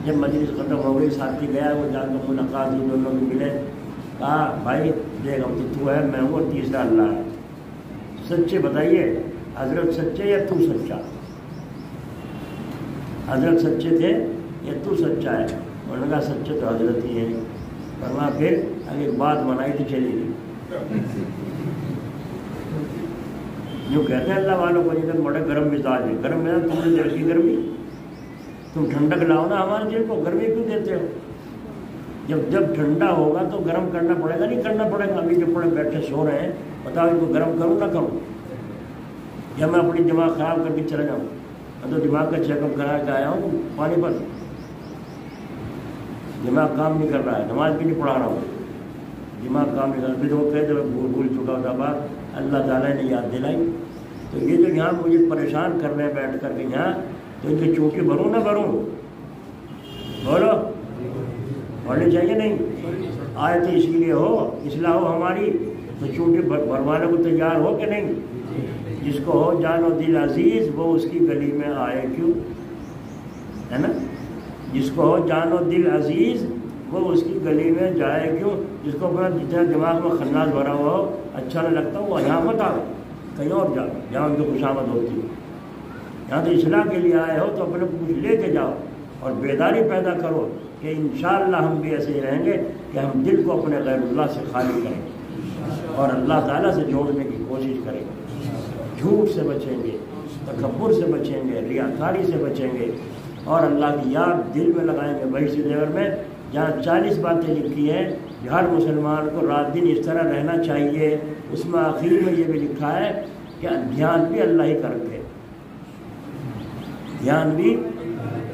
جب مجلس ختم ہو گئی ساتھی گیا، وہ جا کے ملاقات ہوئی، دونوں کو ملے، کہا بھائی دیکھ اب تو ہے میں ہوں اور تیسرا اللہ ہے، سچے بتائیے حضرت سچے یا تو سچا؟ حضرت سچے تھے یا تو سچا ہے؟ انہوں نے کہا سچے تو حضرت ہی ہیں. ورنہ پھر اگر ایک بات منائی تو چلی گئی. جو کہتے ہیں اللہ والوں کو جب بڑے گرم مزاج ہے، گرم مزاج تم نے جیسی گرمی، تم ٹھنڈک لاؤ نا ہمارے دل کو، گرمی کیوں دیتے ہو؟ جب ٹھنڈا ہوگا تو گرم کرنا پڑے گا، نہیں کرنا پڑے گا. ابھی جو پڑے بیٹھے سو رہے ہیں، بتاؤ ان کو گرم کروں نہ کروں؟ یا میں اپنی دماغ خراب کر کے چلا جاؤں؟ میں تو دماغ کا چیک اپ کرا کے آیا ہوں پانی پر، دماغ کام نہیں کر رہا ہے، نماز بھی نہیں پڑھا رہا ہوں، دماغ کام نہیں کر رہا. پھر وہ کہتے ہیں بھول چکا ہوتا بات اللہ تعالیٰ نے یاد دلائی. تو یہ جو یہاں مجھے پریشان کر رہے ہیں بیٹھ کر کے یہاں، تو ان کی چونٹی بھروں نہ بھروں؟ بولو پڑھنی چاہیے نہیں؟ آئے تو اسی لیے ہو، اصلاح ہو ہماری، تو چونٹی بھروانے کو تیار ہو کہ نہیں؟ جس کو ہو جان و دل عزیز وہ اس کی گلی میں آئے کیوں، ہے نا؟ جس کو ہو جان و دل عزیز وہ اس کی گلی میں جائے کیوں؟ جس کو اپنا جتنا دماغ میں خناس بھرا ہوا ہو، اچھا نہ لگتا وہ یہاں مت آؤ، کہیں اور جاؤ جہاں ان کی خوشامد ہوتی ہے۔ یہاں تو اصلاح کے لیے آئے ہو تو اپنے کو کچھ لے کے جاؤ اور بیداری پیدا کرو کہ انشاءاللہ ہم بھی ایسے ہی رہیں گے کہ ہم دل کو اپنے غیر اللہ سے خالی کریں اور اللہ تعالیٰ سے جوڑنے کی کوشش کریں، جھوٹ سے بچیں گے، تکبر سے بچیں گے، ریاکاری سے بچیں گے، اور اللہ کی یاد دل میں لگائیں گے۔ بہشت دیور میں جہاں 40 باتیں لکھی ہیں کہ ہر مسلمان کو رات دن اس طرح رہنا چاہیے، اس میں آخر میں یہ بھی لکھا ہے کہ دھیان بھی اللہ ہی کا رکھے، دھیان بھی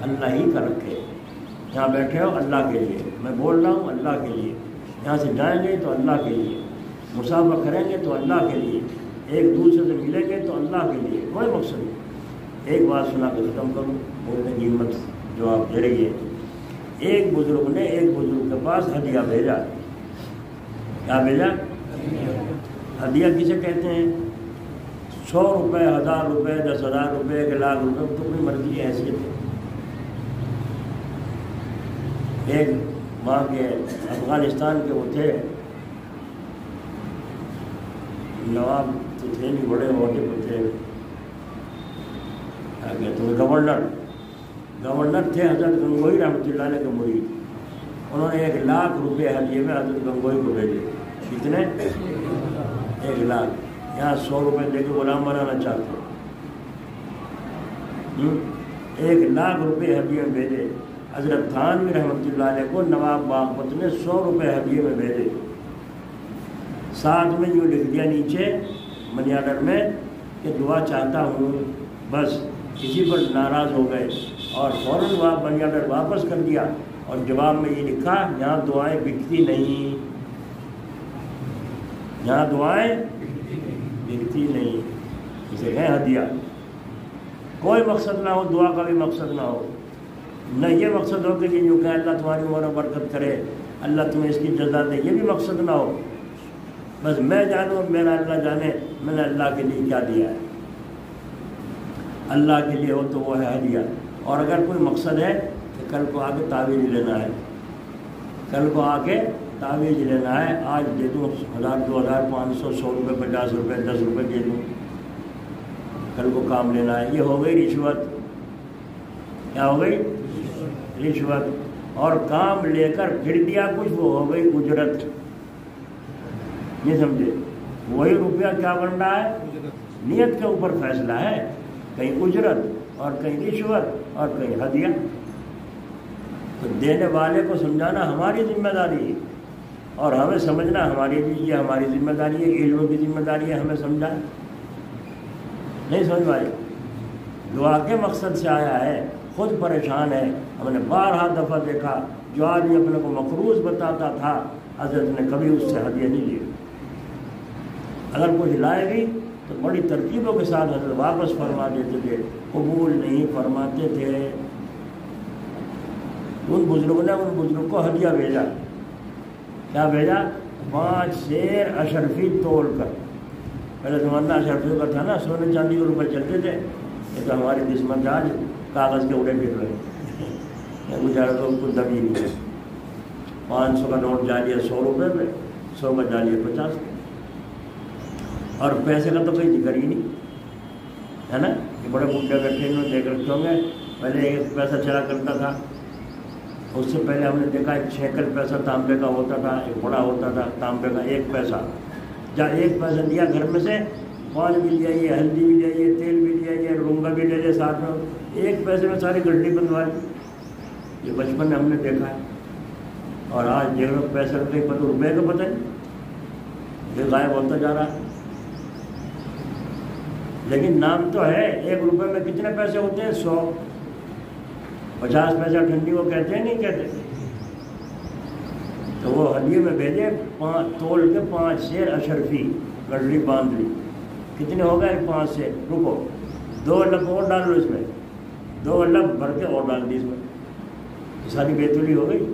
اللہ ہی کا رکھے۔ یہاں بیٹھے ہو اللہ کے لیے، میں بول رہا ہوں اللہ کے لیے، یہاں سے جائیں گے تو اللہ کے لیے، مسافر کریں گے تو اللہ کے لیے، ایک دوسرے سے ملیں گے تو اللہ کے لیے، کوئی مقصد نہیں۔ ایک بات سنا کے ختم کروں، بولنے کی ہمت جو آپ دے رہی ہے۔ ایک بزرگ نے ایک بزرگ کے پاس ہدیہ بھیجا۔ کیا بھیجا؟ ہدیہ کسے کہتے ہیں؟ 100 روپے، 1000 روپے، 10,000 روپے، 1,00,000 روپے، تو کوئی مرضی کی حیثیت ہے۔ ایک وہاں کے افغانستان کے وہ تھے نواب تو تھے نہیں، بڑے عہدے پہ تھے، آگے تو گورنر تھے حضرت گنگوئی رحمۃ اللہ علیہ کے مرید۔ انہوں نے 1,00,000 روپے ہدیے میں حضرت گنگوئی کو بھیجے۔ کتنے؟ 1,00,000۔ یہاں 100 روپے دے کے غلام بنانا چاہتے، 1,00,000 روپے ہدیے میں بھیجے۔ حضرت تھانوی رحمۃ اللہ علیہ کو نواب باغپت نے 100 روپے ہدیے میں بھیجے، ساتھ میں یوں لکھ دیا نیچے منی آرڈر میں کہ دعا چاہتا ہوں، بس کسی پر ناراض ہو گئے اور فوراً منی آرڈر واپس کر دیا اور جواب میں یہ لکھا یہاں دعائیں بکتی نہیں، یہاں دعائیں بکتی نہیں، اسے کہیں ہدیہ۔ کوئی مقصد نہ ہو، دعا کا بھی مقصد نہ ہو، نہ یہ مقصد ہو کہ یوں کہ اللہ تمہاری عمر میں برکت کرے، اللہ تمہیں اس کی جزا دے، یہ بھی مقصد نہ ہو۔ بس میں جانوں، میرا اللہ جانے میں نے اللہ کے لیے کیا دیا ہے۔ اللہ کے لیے ہو تو وہ ہے ہدیہ۔ اور اگر کوئی مقصد ہے کہ کل کو آ کے تعویذ لینا ہے، کل کو آ کے تعویذ لینا ہے، آج دے دوں 1000، 2000، 500، 100 روپے، 50 روپے، 10 روپے دے دوں، کل کو کام لینا ہے، یہ ہو گئی رشوت۔ کیا ہو گئی؟ رشوت۔ اور کام لے کر پھر دیا کچھ، وہ ہو گئی اجرت۔ یہ سمجھے؟ وہی روپیہ کیا بن رہا ہے؟ نیت کے اوپر فیصلہ ہے، کہیں اجرت اور کہیں رشوت اور کہیں ہدیہ۔ تو دینے والے کو سمجھانا ہماری ذمہ داری ہے اور ہمیں سمجھنا یہ ہماری ذمہ داری ہے، علم کی ذمہ داری ہے، ہمیں سمجھا نہیں سمجھ پائے۔ دعا کے مقصد سے آیا ہے، خود پریشان ہے۔ ہم نے بارہا دفعہ دیکھا جو آدمی اپنے کو مقروض بتاتا تھا، حضرت نے کبھی اس سے ہدیہ نہیں لیا۔ اگر کچھ لائے بھی تو بڑی ترکیبوں کے ساتھ حضرت واپس فرما دیتے تھے، قبول نہیں فرماتے تھے۔ ان بزرگوں نے ان بزرگ کو ہدیہ بھیجا۔ کیا بھیجا؟ 5 سیر اشرفی تول کر۔ پہلے زمانہ اشرفی کا تھا نا، سونے چاندی کے روپے چلتے تھے، یہ تو ہماری قسمت آج کاغذ کے اڑے پھر رہے، گزارا تو ان کو دبی نہیں ہے۔ 500 کا نوٹ جا لیا 100 روپے میں، 100 کا جا لیا 50، اور پیسے کا تو کوئی ذکر ہی نہیں ہے نا۔ یہ بڑے بڈھے بیٹھے انہوں نے دیکھ رکھے ہوں گے، پہلے 1 پیسہ چلا کرتا تھا، اس سے پہلے ہم نے دیکھا 1 شیکل پیسہ تانبے کا ہوتا تھا، ایک بڑا ہوتا تھا تانبے کا 1 پیسہ۔ جب 1 پیسہ دیا گھر میں سے، پان بھی لے آئیے، ہلدی بھی لے آئیے، تیل بھی لے آئیے، رونگا بھی لے لے ساتھ میں، 1 پیسے میں ساری گڈی بنوائی۔ یہ بچپن میں ہم نے دیکھا ہے، اور آج دیکھ لو پیسے کا پتہ، روپے کا پتہ نہیں، یہ غائب ہوتا جا رہا ہے۔ لیکن نام تو ہے، 1 روپے میں کتنے پیسے ہوتے ہیں؟ 100۔ 50 پیسہ ٹھنڈی وہ کہتے ہیں نہیں کہتے؟ تو وہ ہدیے میں بھیجے، تول کے 5 سیر اشرفی گڈلی باندھ لی۔ کتنے ہو گئے؟ 5 سیر۔ رکو، 2 لب اور ڈال لو اس میں، 2 لب بھر کے اور ڈال دی اس میں، ساری بیتولی ہو گئی۔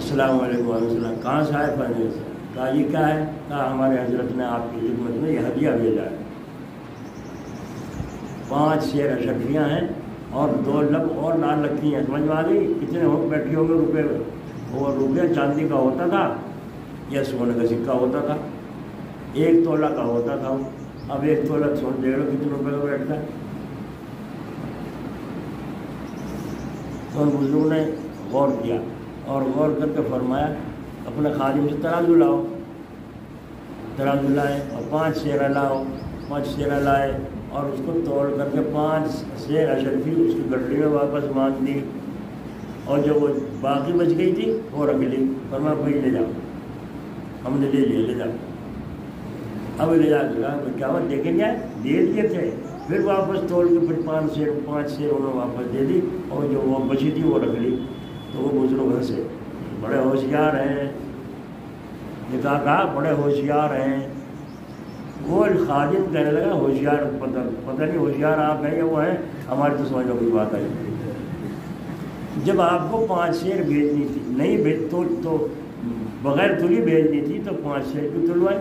السلام علیکم ورحمۃ اللہ، کہاں سے آئے پڑھنے سے؟ کہا یہ کیا ہے؟ کہا ہمارے حضرت نے آپ کی خدمت میں یہ ہدیہ بھیجا ہے، 5 شیر اشرفیاں ہیں اور 2 لب اور لال رکھی ہیں۔ سمجھ میں آ گئی؟ کتنے ہو بیٹھی ہوں گے روپے؟ وہ روپیہ چاندی کا ہوتا تھا یا سونے کا سکہ ہوتا تھا؟ 1 تولہ کا ہوتا تھا۔ اب 1 تولہ سونے دیکھ لو کتنے روپے کا بیٹھتا ہے۔ تو ان بزرگوں نے غور کیا اور غور کر کے فرمایا اپنے خادم سے ترازو لاؤ، ترازو لائے اور 5 شیرہ لاؤ، 5 شیرہ لائے اور اس کو توڑ کر کے 5 شیر اشرفی اس کی گٹری میں واپس باندھ دی، اور جو وہ باقی بچ گئی تھی وہ رکھ لی۔ فرمایا بھائی لے جاؤ، ہم نے لے لیے، لے جاؤ۔ اب لے جا کے کیا ہوا دیکھیں گے، دے دیے تھے، پھر واپس توڑ کے پھر 5 شیر انہوں نے واپس دے دی، اور جو وہ بچی تھی وہ رکھ لی۔ تو وہ بزرگ ہنسے، بڑے ہوشیار ہیں، نکاح کہا بڑے ہوشیار ہیں۔ وہ خادم کہنے لگا ہوشیار پتہ نہیں ہوشیار آپ ہیں یا وہ ہیں، ہماری تو سمجھو کوئی بات آئی۔ جب آپ کو 5 شیر بھیجنی تھی، نہیں تو بغیر تلی بھیجنی تھی تو 5 شیر کی تلوائی،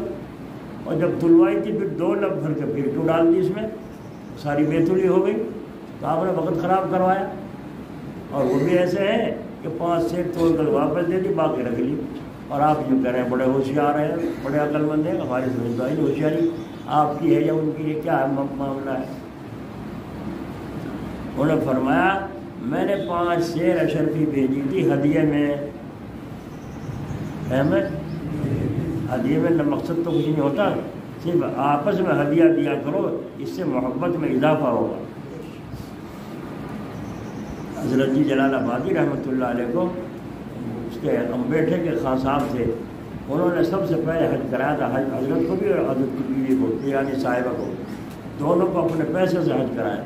اور جب تلوائی تھی پھر 2 لب بھر کے پھر تو ڈال دی اس میں، ساری بے تلی ہو گئی۔ تو آپ نے وقت خراب کروایا۔ اور وہ بھی ایسے ہیں کہ 5 شیر توڑ کر واپس دے دی، باقی رکھ لی۔ اور آپ یوں کہہ رہے ہیں بڑے ہوشیار ہیں، بڑے عقل مند ہیں، ہماری سمجھداری ہوشیاری آپ کی ہے یا ان کی ہے، کیا ہے معاملہ ہے؟ انہوں نے فرمایا میں نے 5 شیر اشرفی بھیجی تھی ہدیے میں، احمد ہدیے میں مقصد تو کچھ نہیں ہوتا، صرف آپس میں ہدیہ دیا کرو، اس سے محبت میں اضافہ ہوگا۔ حضرت جی جلال آبادی رحمۃ اللہ علیہ کو اس کے بیٹے کے خان صاحب تھے، انہوں نے سب سے پہلے حج کرایا تھا، حج حضرت کو بھی اور حضرت کی بیوی کو، پیرانی صاحبہ کو، دونوں کو اپنے پیسے سے حج کرایا،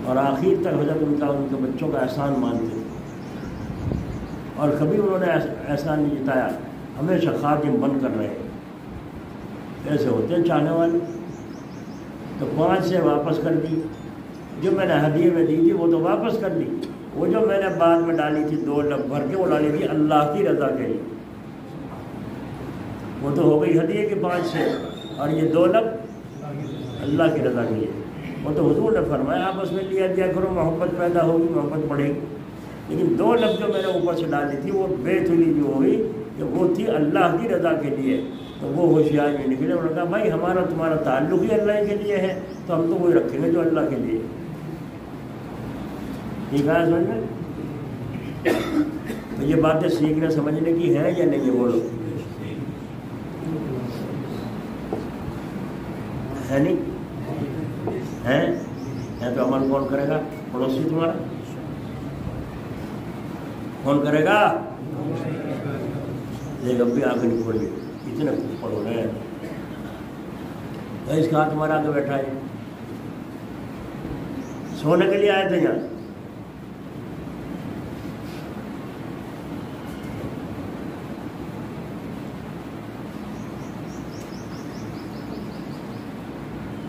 اور آخر تک حضرت ان کے بچوں کا احسان مانتے تھے، اور کبھی انہوں نے احسان نہیں جتایا، ہمیشہ خادم بن کر رہے۔ ایسے ہوتے ہیں چاہنے والے۔ تو 5 سے واپس کر دی، جو میں نے ہدیے میں دی تھی وہ تو واپس کر دی، وہ جو میں نے بعد میں ڈالی تھی 2 لب بھر کے وہ ڈالی تھی اللہ کی رضا کے لیے، وہ تو ہو گئی ہدیے کے 5 سے، اور یہ 2 لب اللہ کی رضا کے لیے۔ وہ تو حضور نے فرمایا آپس میں لیا دیا کرو، محبت پیدا ہوگی، محبت بڑھے گی۔ لیکن 2 لب جو میں نے اوپر سے ڈالی تھی وہ بے تلی جو ہوئی کہ وہ تھی اللہ کی رضا کے لیے، تو وہ ہوشیار میں نکلے۔ انہوں نے کہا بھائی ہمارا تمہارا تعلق ہی اللہ کے لیے ہے، تو ہم تو وہی رکھیں گے جو اللہ کے لیے۔ ٹھیک ہے سمجھ میں؟ تو یہ باتیں سیکھنے سمجھنے کی ہیں یا نہیں ہے؟ بولو، ہے نہیں ہے تو عمل کون کرے گا؟ پڑوسی تمہارا کون کرے گا؟ دیکھ اب بھی آگے نہیں پڑی، اتنے پڑھو رہے ہیں، اس کا تمہارا آگے بیٹھا ہے، سونے کے لیے آئے تھے یہاں۔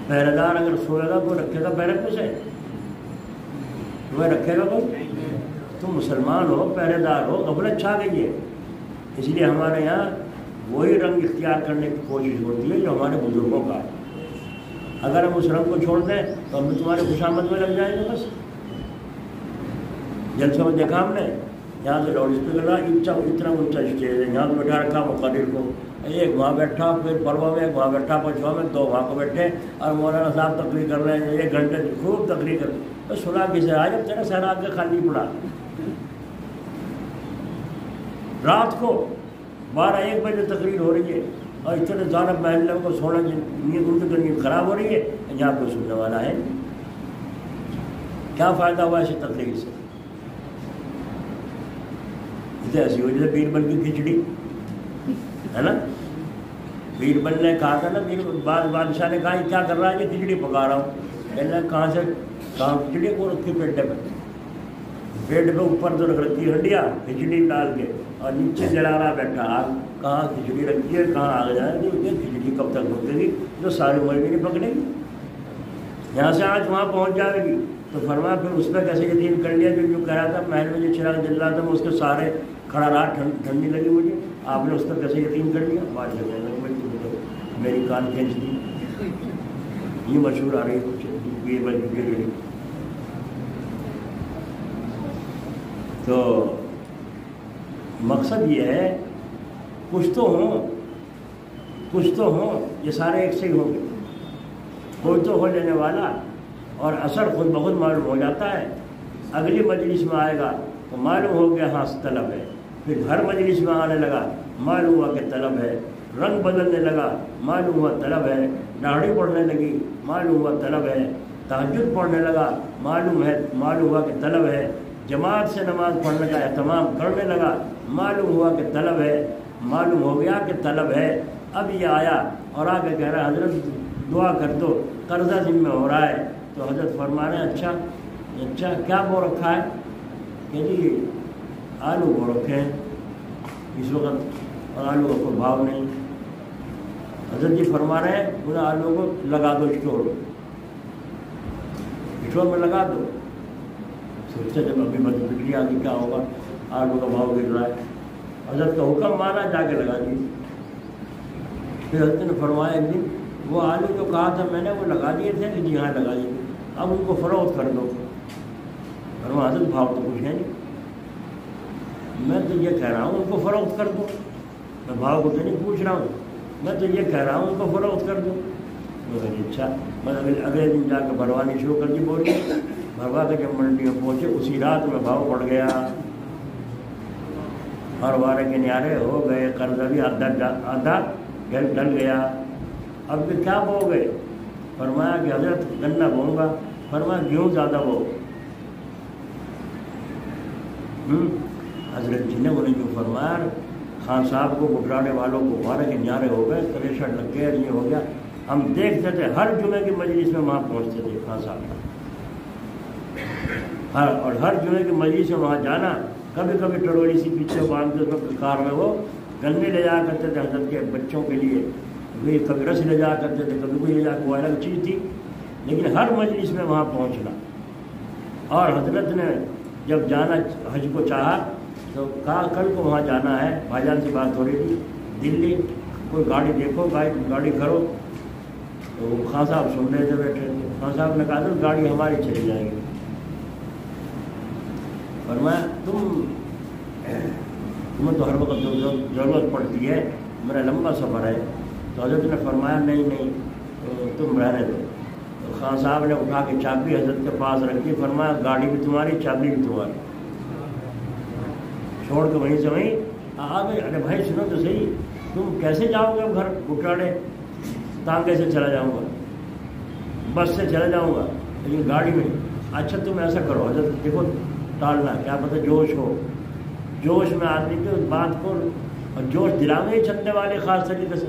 پہرے دار اگر سوئے گا کوئی رکھے گا پہرے پہ سے؟ تمہیں رکھے گا کوئی؟ تم مسلمان ہو، پہرے دار ہو، غفلت چھا گئی ہے۔ اس لیے ہمارے یہاں وہی رنگ اختیار کرنے کی کوشش ہوتی ہے جو ہمارے بزرگوں کا ہے۔ اگر ہم اس رنگ کو چھوڑ دیں تو ہم تمہارے خوشامد میں لگ جائیں گے۔ بس جلسوں میں دیکھا ہم نے، یہاں سے لاؤڈ اسپیکر رہا، اتنا اونچا اسٹیج ہے، یہاں پہ بٹھا رکھا مقرر کو، ایک وہاں بیٹھا، پھر پروا میں ایک وہاں بیٹھا، پچھوا میں 2 وہاں کو بیٹھے، اور مولانا صاحب تقریر کر رہے ہیں 1 گھنٹے خوب تقریر کر رہے ہیں۔ تو سنا کسے آج اب تیرا سہراب کے خالی پڑا، رات کو 12-1 بجے تقریر ہو رہی ہے، اور اتنے زیادہ محلوں کو سونا نیند ان کی تو نیند خراب ہو رہی ہے، یہاں پہ سننے والا ہے، کیا فائدہ ہوا ایسی تقریر سے؟ ایسی وجہ سے بیربل کی کھچڑی ہے نا، بیربل نے کہا تھا نا، بادشاہ نے کہا یہ کیا کر رہا ہے؟ یہ کھچڑی پکا رہا ہوں۔ کہنے لگا کہاں سے؟ کہاں کھچڑی کو رکھی پیٹے پہ، پیٹ پہ اوپر تو رکھ رکھی ہے ہنڈیا کھچڑی ڈال کے، اور نیچے جلا رہا بیٹھا، آگ کہاں کھچڑی رکھی ہے، کہاں آگ جائے گی، کھچڑی کب تک پکے گی؟ جو ساری عمر بھی نہیں پکڑے گی، یہاں سے آج وہاں پہنچ جائے گی۔ تو فرمایا پھر اس پہ کیسے یقین کر لیا جو کہہ رہا تھا محل میں جو چراغ جل رہا تھا میں اس کے سارے کھڑا رہا، ٹھنڈی لگی مجھے، آپ نے اس کا کیسے یقین کر لیا؟ بات جو کہنے لگے میری کان کھینچ دی، یہ مشہور آ رہی ہے کچھ یہ تو مقصد یہ ہے کچھ تو ہوں، یہ سارے ایک سے ہی ہوں گے، کوئی تو ہو لینے والا، اور اثر خود بخود معلوم ہو جاتا ہے۔ اگلی مجلس میں آئے گا تو معلوم ہو گیا ہاں طلب ہے، پھر ہر مجلس میں آنے لگا معلوم ہوا کہ طلب ہے، رنگ بدلنے لگا معلوم ہوا طلب ہے، داڑھی پڑھنے لگی معلوم ہوا طلب ہے، تہجد پڑھنے لگا معلوم ہوا کہ طلب ہے، جماعت سے نماز پڑھنے کا اہتمام کرنے لگا معلوم ہوا کہ طلب ہے، معلوم ہو گیا کہ طلب ہے۔ اب یہ آیا اور آگے کہہ رہا ہے حضرت دعا کر دو، قرضہ ذمہ ہو رہا ہے۔ تو حضرت فرما رہے ہیں اچھا کیا بو رکھا ہے؟ کہ جی آلو بو رکھے ہیں اس وقت، اور آلو کا کوئی بھاؤ نہیں۔ حضرت جی فرما رہے ہیں انہیں آلو کو لگا دو اسٹور میں لگا دو۔ سوچتے جب ابھی بس بجلی آگے کیا ہوگا، آلو کا بھاؤ گر رہا ہے، حضرت کا حکم مانا، جا کے لگا دی۔ پھر حضرت نے فرمایا ایک دن وہ آلو جو کہا تھا میں نے وہ لگا دیے تھے کہ جی ہاں لگا دیے، اب ان کو فروخت کر دو۔ فرمایا حضرت بھاؤ تو کچھ ہے نہیں، میں تو یہ کہہ رہا ہوں ان کو فروخت کر دو، میں بھاؤ کو تو نہیں پوچھ رہا ہوں، میں تو یہ کہہ رہا ہوں ان کو فروخت کر دو۔ اچھا، میں اگلے دن جا کے بھروانی شروع کر دی بولی، بھروا کے جب منڈی میں پہنچے اسی رات میں بھاؤ پڑ گیا اور وارے کے نیارے ہو گئے، قرضہ بھی آدھا ڈل گیا۔ اب بھی کیا بو گئے؟ فرمایا کہ حضرت گنا بوؤں گا۔ فرمایا کیوں زیادہ بو؟ حضرت جی نے انہیں جو فرمایا خان صاحب کو گٹرانے والوں کو وارے کے نیارے ہو گئے، پریشان لگ گئے، یہ ہو گیا۔ ہم دیکھتے تھے ہر جمعے کی مجلس میں وہاں پہنچتے تھے خان صاحب، اور ہر جمعے کی مجلس میں وہاں جانا، کبھی کبھی ٹڑولی سی پیچھے باندھتے وقت کار میں وہ گنے لے جایا کرتے تھے حضرت کے بچوں کے لیے، کبھی رس لے جایا کرتے تھے، کبھی کوئی لے جا، کوئی الگ چیز تھی، لیکن ہر مجلس میں وہاں پہنچنا۔ اور حضرت نے جب جانا حج کو چاہا تو کہا کل کو وہاں جانا ہے، بھائی جان سے بات ہو رہی تھی دلی، کوئی گاڑی دیکھو، گاڑی کرو۔ تو خان صاحب سن رہے تھے بیٹھے تھے، خان صاحب نے کہا تھا گاڑی ہماری چلی جائے گی۔ فرمایا تمہیں تو ہر وقت ضرورت پڑتی ہے، میرا لمبا سفر ہے۔ تو حضرت نے فرمایا نہیں تم رہنے دو۔ تو خان صاحب نے اٹھا کے چابی حضرت کے پاس رکھی، فرمایا گاڑی بھی تمہاری، چابی بھی تمہاری، چھوڑ کے وہیں سے وہیں آ گئے۔ ارے بھائی سنو تو صحیح، تم کیسے جاؤ گے گھر گٹراڑے؟ تانگے سے چلا جاؤں گا، بس سے چلا جاؤں گا، لیکن گاڑی میں۔ اچھا تم ایسا کرو، حضرت دیکھو ٹالنا کیا پتہ جوش ہو، جوش میں آدمی کی اس بات کو، اور جوش دلانے ہی چھتنے والے خاص طریقے سے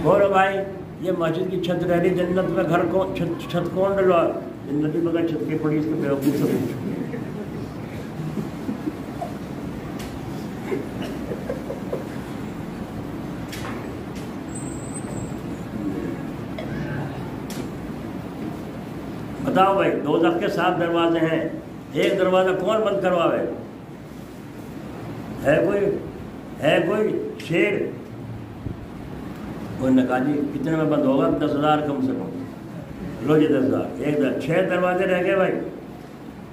بولو بھائی یہ مسجد کی چھت رہ رہی جنت میں، گھر کو چھت کون ڈلوا؟ جنتی بغیر چھت کی پڑی، اس کے بیوقوف سے پوچھو۔ بتاؤ بھائی دوزخ کے 7 دروازے ہیں، ایک دروازہ کون بند کرواوے؟ ہے کوئی شیر؟ کوئی نے کہا جی کتنے میں بند ہوگا؟ 10,000 کم سے کم۔ لو جی 10,000، ایک 6 دروازے رہ گئے بھائی۔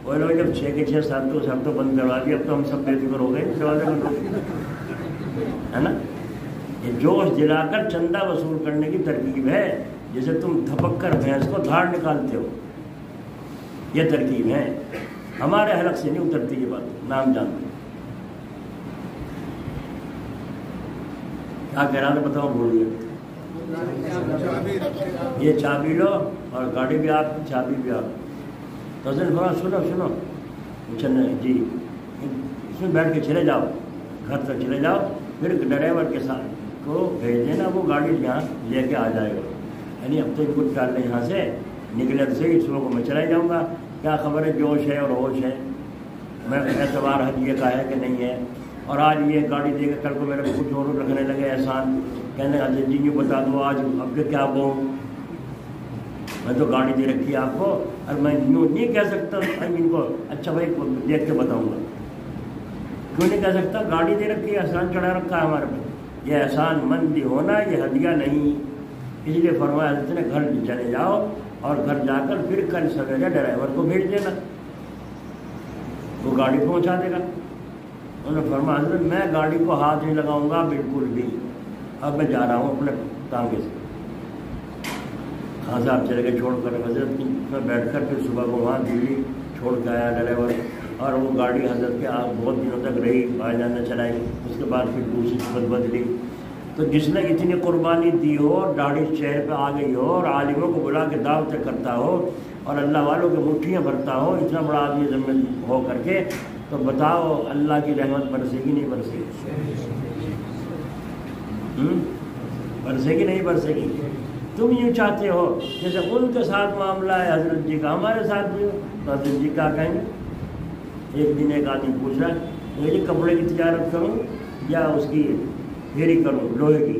کوئی لوگ جب 6 کے 6 7 تو ہم تو بند کروا دیے، اب تو ہم سب بے فکر ہو گئے دروازے بند، ہے نا؟ یہ جوش دلا کر چندہ وصول کرنے کی ترکیب ہے، جیسے تم تھپک کر بھینس کو دھاڑ نکالتے ہو، یہ ترکیب ہے، ہمارے حلق سے نہیں اترتی یہ بات، نام جانتے۔ کیا کہہ رہا تھا بتاؤ، بھول گیا۔ یہ چابی لو اور گاڑی بھی آپ کی، چابی بھی آپ۔ تو حضرت فرمایا سنو اچھا جی اس میں بیٹھ کے چلے جاؤ، گھر تک چلے جاؤ، پھر ڈرائیور کے ساتھ کو بھیج دینا، وہ گاڑی یہاں لے کے آ جائے گا۔ یعنی اب تو ان کو ڈال لیں یہاں سے، نکلے تو صحیح، صبح کو میں چلا جاؤں گا، کیا خبر ہے جوش ہے اور ہوش ہے، میں اعتبار حج یہ کا ہے کہ نہیں ہے۔ اور آج یہ گاڑی دے کے کل کو میرے کو کچھ اور رکھنے لگے احسان، کہنے لگے جی یوں بتا دو آج اب کے کیا بو، میں تو گاڑی دے رکھی ہے آپ کو، اور میں یوں نہیں کہہ سکتا ان کو اچھا بھائی دیکھ کے بتاؤں گا۔ کیوں نہیں کہہ سکتا؟ گاڑی دے رکھی ہے، احسان چڑھا رکھا ہے ہمارے پہ، یہ احسان مندی ہونا، یہ ہدیہ نہیں۔ اس لیے فرمایا حضرت نے گھر چلے جاؤ اور گھر جا کر پھر کل سویرے ڈرائیور کو بھیج دینا، وہ گاڑی پہنچا دے گا۔ انہوں نے فرمایا حضرت میں گاڑی کو ہاتھ نہیں لگاؤں گا بالکل بھی، اب میں جا رہا ہوں اپنے ٹانگے سے۔ خان صاحب چلے گئے چھوڑ کر حضرت میں بیٹھ کر، پھر صبح کو وہاں دلی چھوڑ کے آیا ڈرائیور، اور وہ گاڑی حضرت کے بہت دنوں تک رہی، بھائی جان نے چلائی، اس کے بعد پھر دوسری صبح بدلی۔ تو جس نے اتنی قربانی دی ہو، داڑھی چہرے پہ آ گئی ہو، اور عالموں کو بلا کے دعوتیں کرتا ہو، اور اللہ والوں کے مٹھیاں بھرتا ہو، اتنا بڑا آدمی ذمہ ہو کر کے، تو بتاؤ اللہ کی رحمت برسے گی نہیں برسے گی؟ برسے گی نہیں برسے گی؟ تم یوں چاہتے ہو جیسے ان کے ساتھ معاملہ ہے حضرت جی کا، ہمارے ساتھ بھی ہو، تو حضرت جی کیا کہیں گے؟ ایک دن ایک آدمی پوچھ رہا ہے میری کپڑے کی تجارت کروں یا اس کی پھیری کروں لوہے کی؟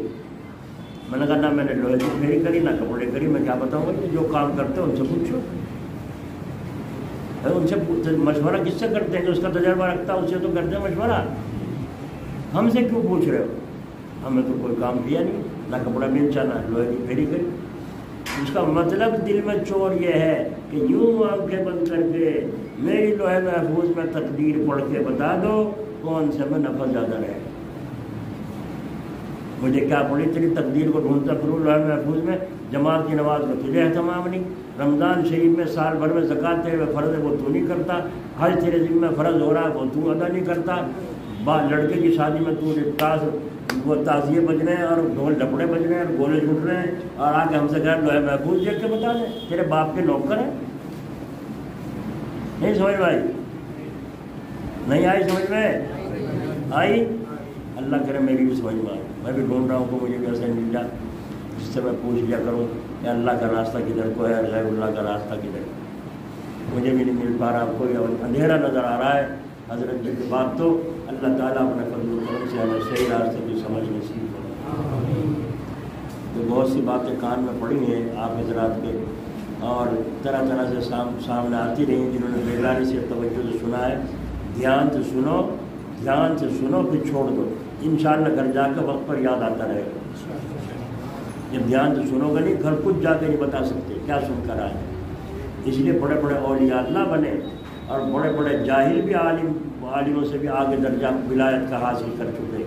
میں نے کہا نہ میں نے لوہے کی پھیری کری نہ کپڑے کری، میں کیا بتاؤں گا؟ کہ جو کام کرتے ہیں ان سے پوچھو، ان سے مشورہ کس سے کرتے ہیں؟ جو اس کا تجربہ رکھتا ہے اس سے تو کرتے ہیں مشورہ، ہم سے کیوں پوچھ رہے ہو؟ ہمیں تو کوئی کام کیا نہیں، نہ کپڑا بیچا نہ لوہے کی پھیری کری۔ اس کا مطلب دل میں چور یہ ہے کہ یوں آنکھیں بند کر کے میری لوہے محفوظ میں تقدیر پڑھ کے بتا دو کون سے میں نفع زیادہ رہے، مجھے کیا پڑی تیری تقدیر کو ڈھونڈتا پھروں لوہے محفوظ میں، جماعت کی نماز میں تجھے اہتمام نہیں، رمضان شریف میں سال بھر میں زکوٰۃ تیرے میں فرض ہے وہ تو نہیں کرتا، حج تیرے ذمہ میں فرض ہو رہا ہے وہ تو ادا نہیں کرتا، لڑکے کی شادی میں تو وہ تعزیے بج رہے ہیں اور ڈھول ڈپڑے بج رہے ہیں اور گولے چھوٹ رہے ہیں، اور آ کے ہم سے کہہ لوہے محفوظ دیکھ کے بتا دیں تیرے باپ کے نوکر ہیں؟ نہیں سمجھ میں آئی؟ نہیں آئی سمجھ میں آئی؟ اللہ کرے میری بھی سمجھ میں آئی، میں بھی ڈھونڈ رہا ہوں کہ مجھے بھی ایسے مل جائے جس سے میں پوچھ لیا کروں کہ اللہ کا راستہ کدھر کو ہے، غیر اللہ کا راستہ کدھر ہے، مجھے بھی نہیں مل پا رہا، کوئی اندھیرا نظر آ رہا ہے۔ حضرت جی کی بات تو اللہ تعالیٰ اپنے فضل و کرم سے ہمیں صحیح راستے کی سمجھ نصیب کرے۔ تو بہت سی باتیں کان میں پڑی ہیں آپ حضرات کے، اور طرح طرح سے سامنے آتی رہی ہیں، جنہوں نے بیداری سے توجہ سے سنا ہے، دھیان سے سنو، دھیان سے سنو پھر چھوڑ دو، انشاءاللہ گھر جا کے وقت پر یاد آتا رہے گا۔ جب دھیان سے سنو گے نہیں، گھر کچھ جا کے نہیں بتا سکتے کیا سن کر آئے، اس لیے بڑے بڑے اولیاء اللہ بنے، اور بڑے بڑے جاہل بھی عالموں سے بھی آگے درجہ ولایت کا حاصل کر چکے،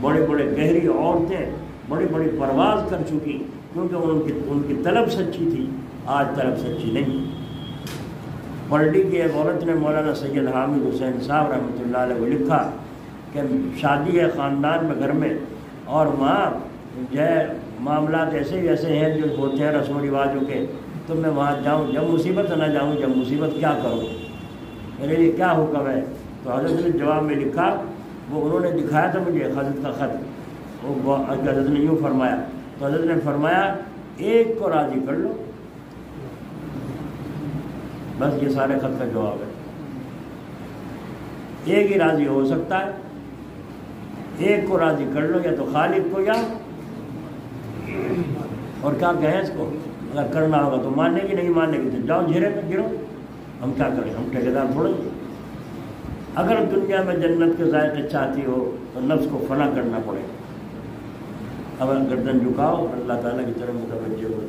بڑے بڑے گہری عورتیں بڑی بڑی پرواز کر چکی، کیونکہ ان کی طلب سچی تھی، آج طلب سچی نہیں۔ پلڈی کی ایک عورت نے مولانا سید حامد حسین صاحب رحمۃ اللہ علیہ کو لکھا کہ شادی ہے خاندان میں گھر میں، اور وہاں جو ہے معاملات ایسے ایسے ہیں جو ہوتے ہیں رسم و رواجوں کے، تو میں وہاں جاؤں جب مصیبت نہ جاؤں، جب مصیبت کیا کروں، میرے لیے کیا حکم ہے؟ تو حضرت نے جواب میں لکھا، وہ انہوں نے دکھایا تھا مجھے حضرت کا خط، وہ حضرت نے یوں فرمایا، تو حضرت نے فرمایا ایک کو راضی کر لو، بس یہ سارے خط کا جواب ہے، ایک ہی راضی ہو سکتا ہے، ایک کو راضی کر لو، یا تو خالق کو، یا اور کیا کہیں اس کو، اگر کرنا ہوگا تو ماننے کی، نہیں ماننے کی تو جاؤ جھیرے میں گرو، ہم کیا کریں، ہم ٹھیکیدار تھوڑے۔ اگر دنیا میں جنت کے ذائقے چاہتی ہو تو نفس کو فنا کرنا پڑے، اب گردن جھکاؤ، اللہ تعالیٰ کی طرف متوجہ ہو۔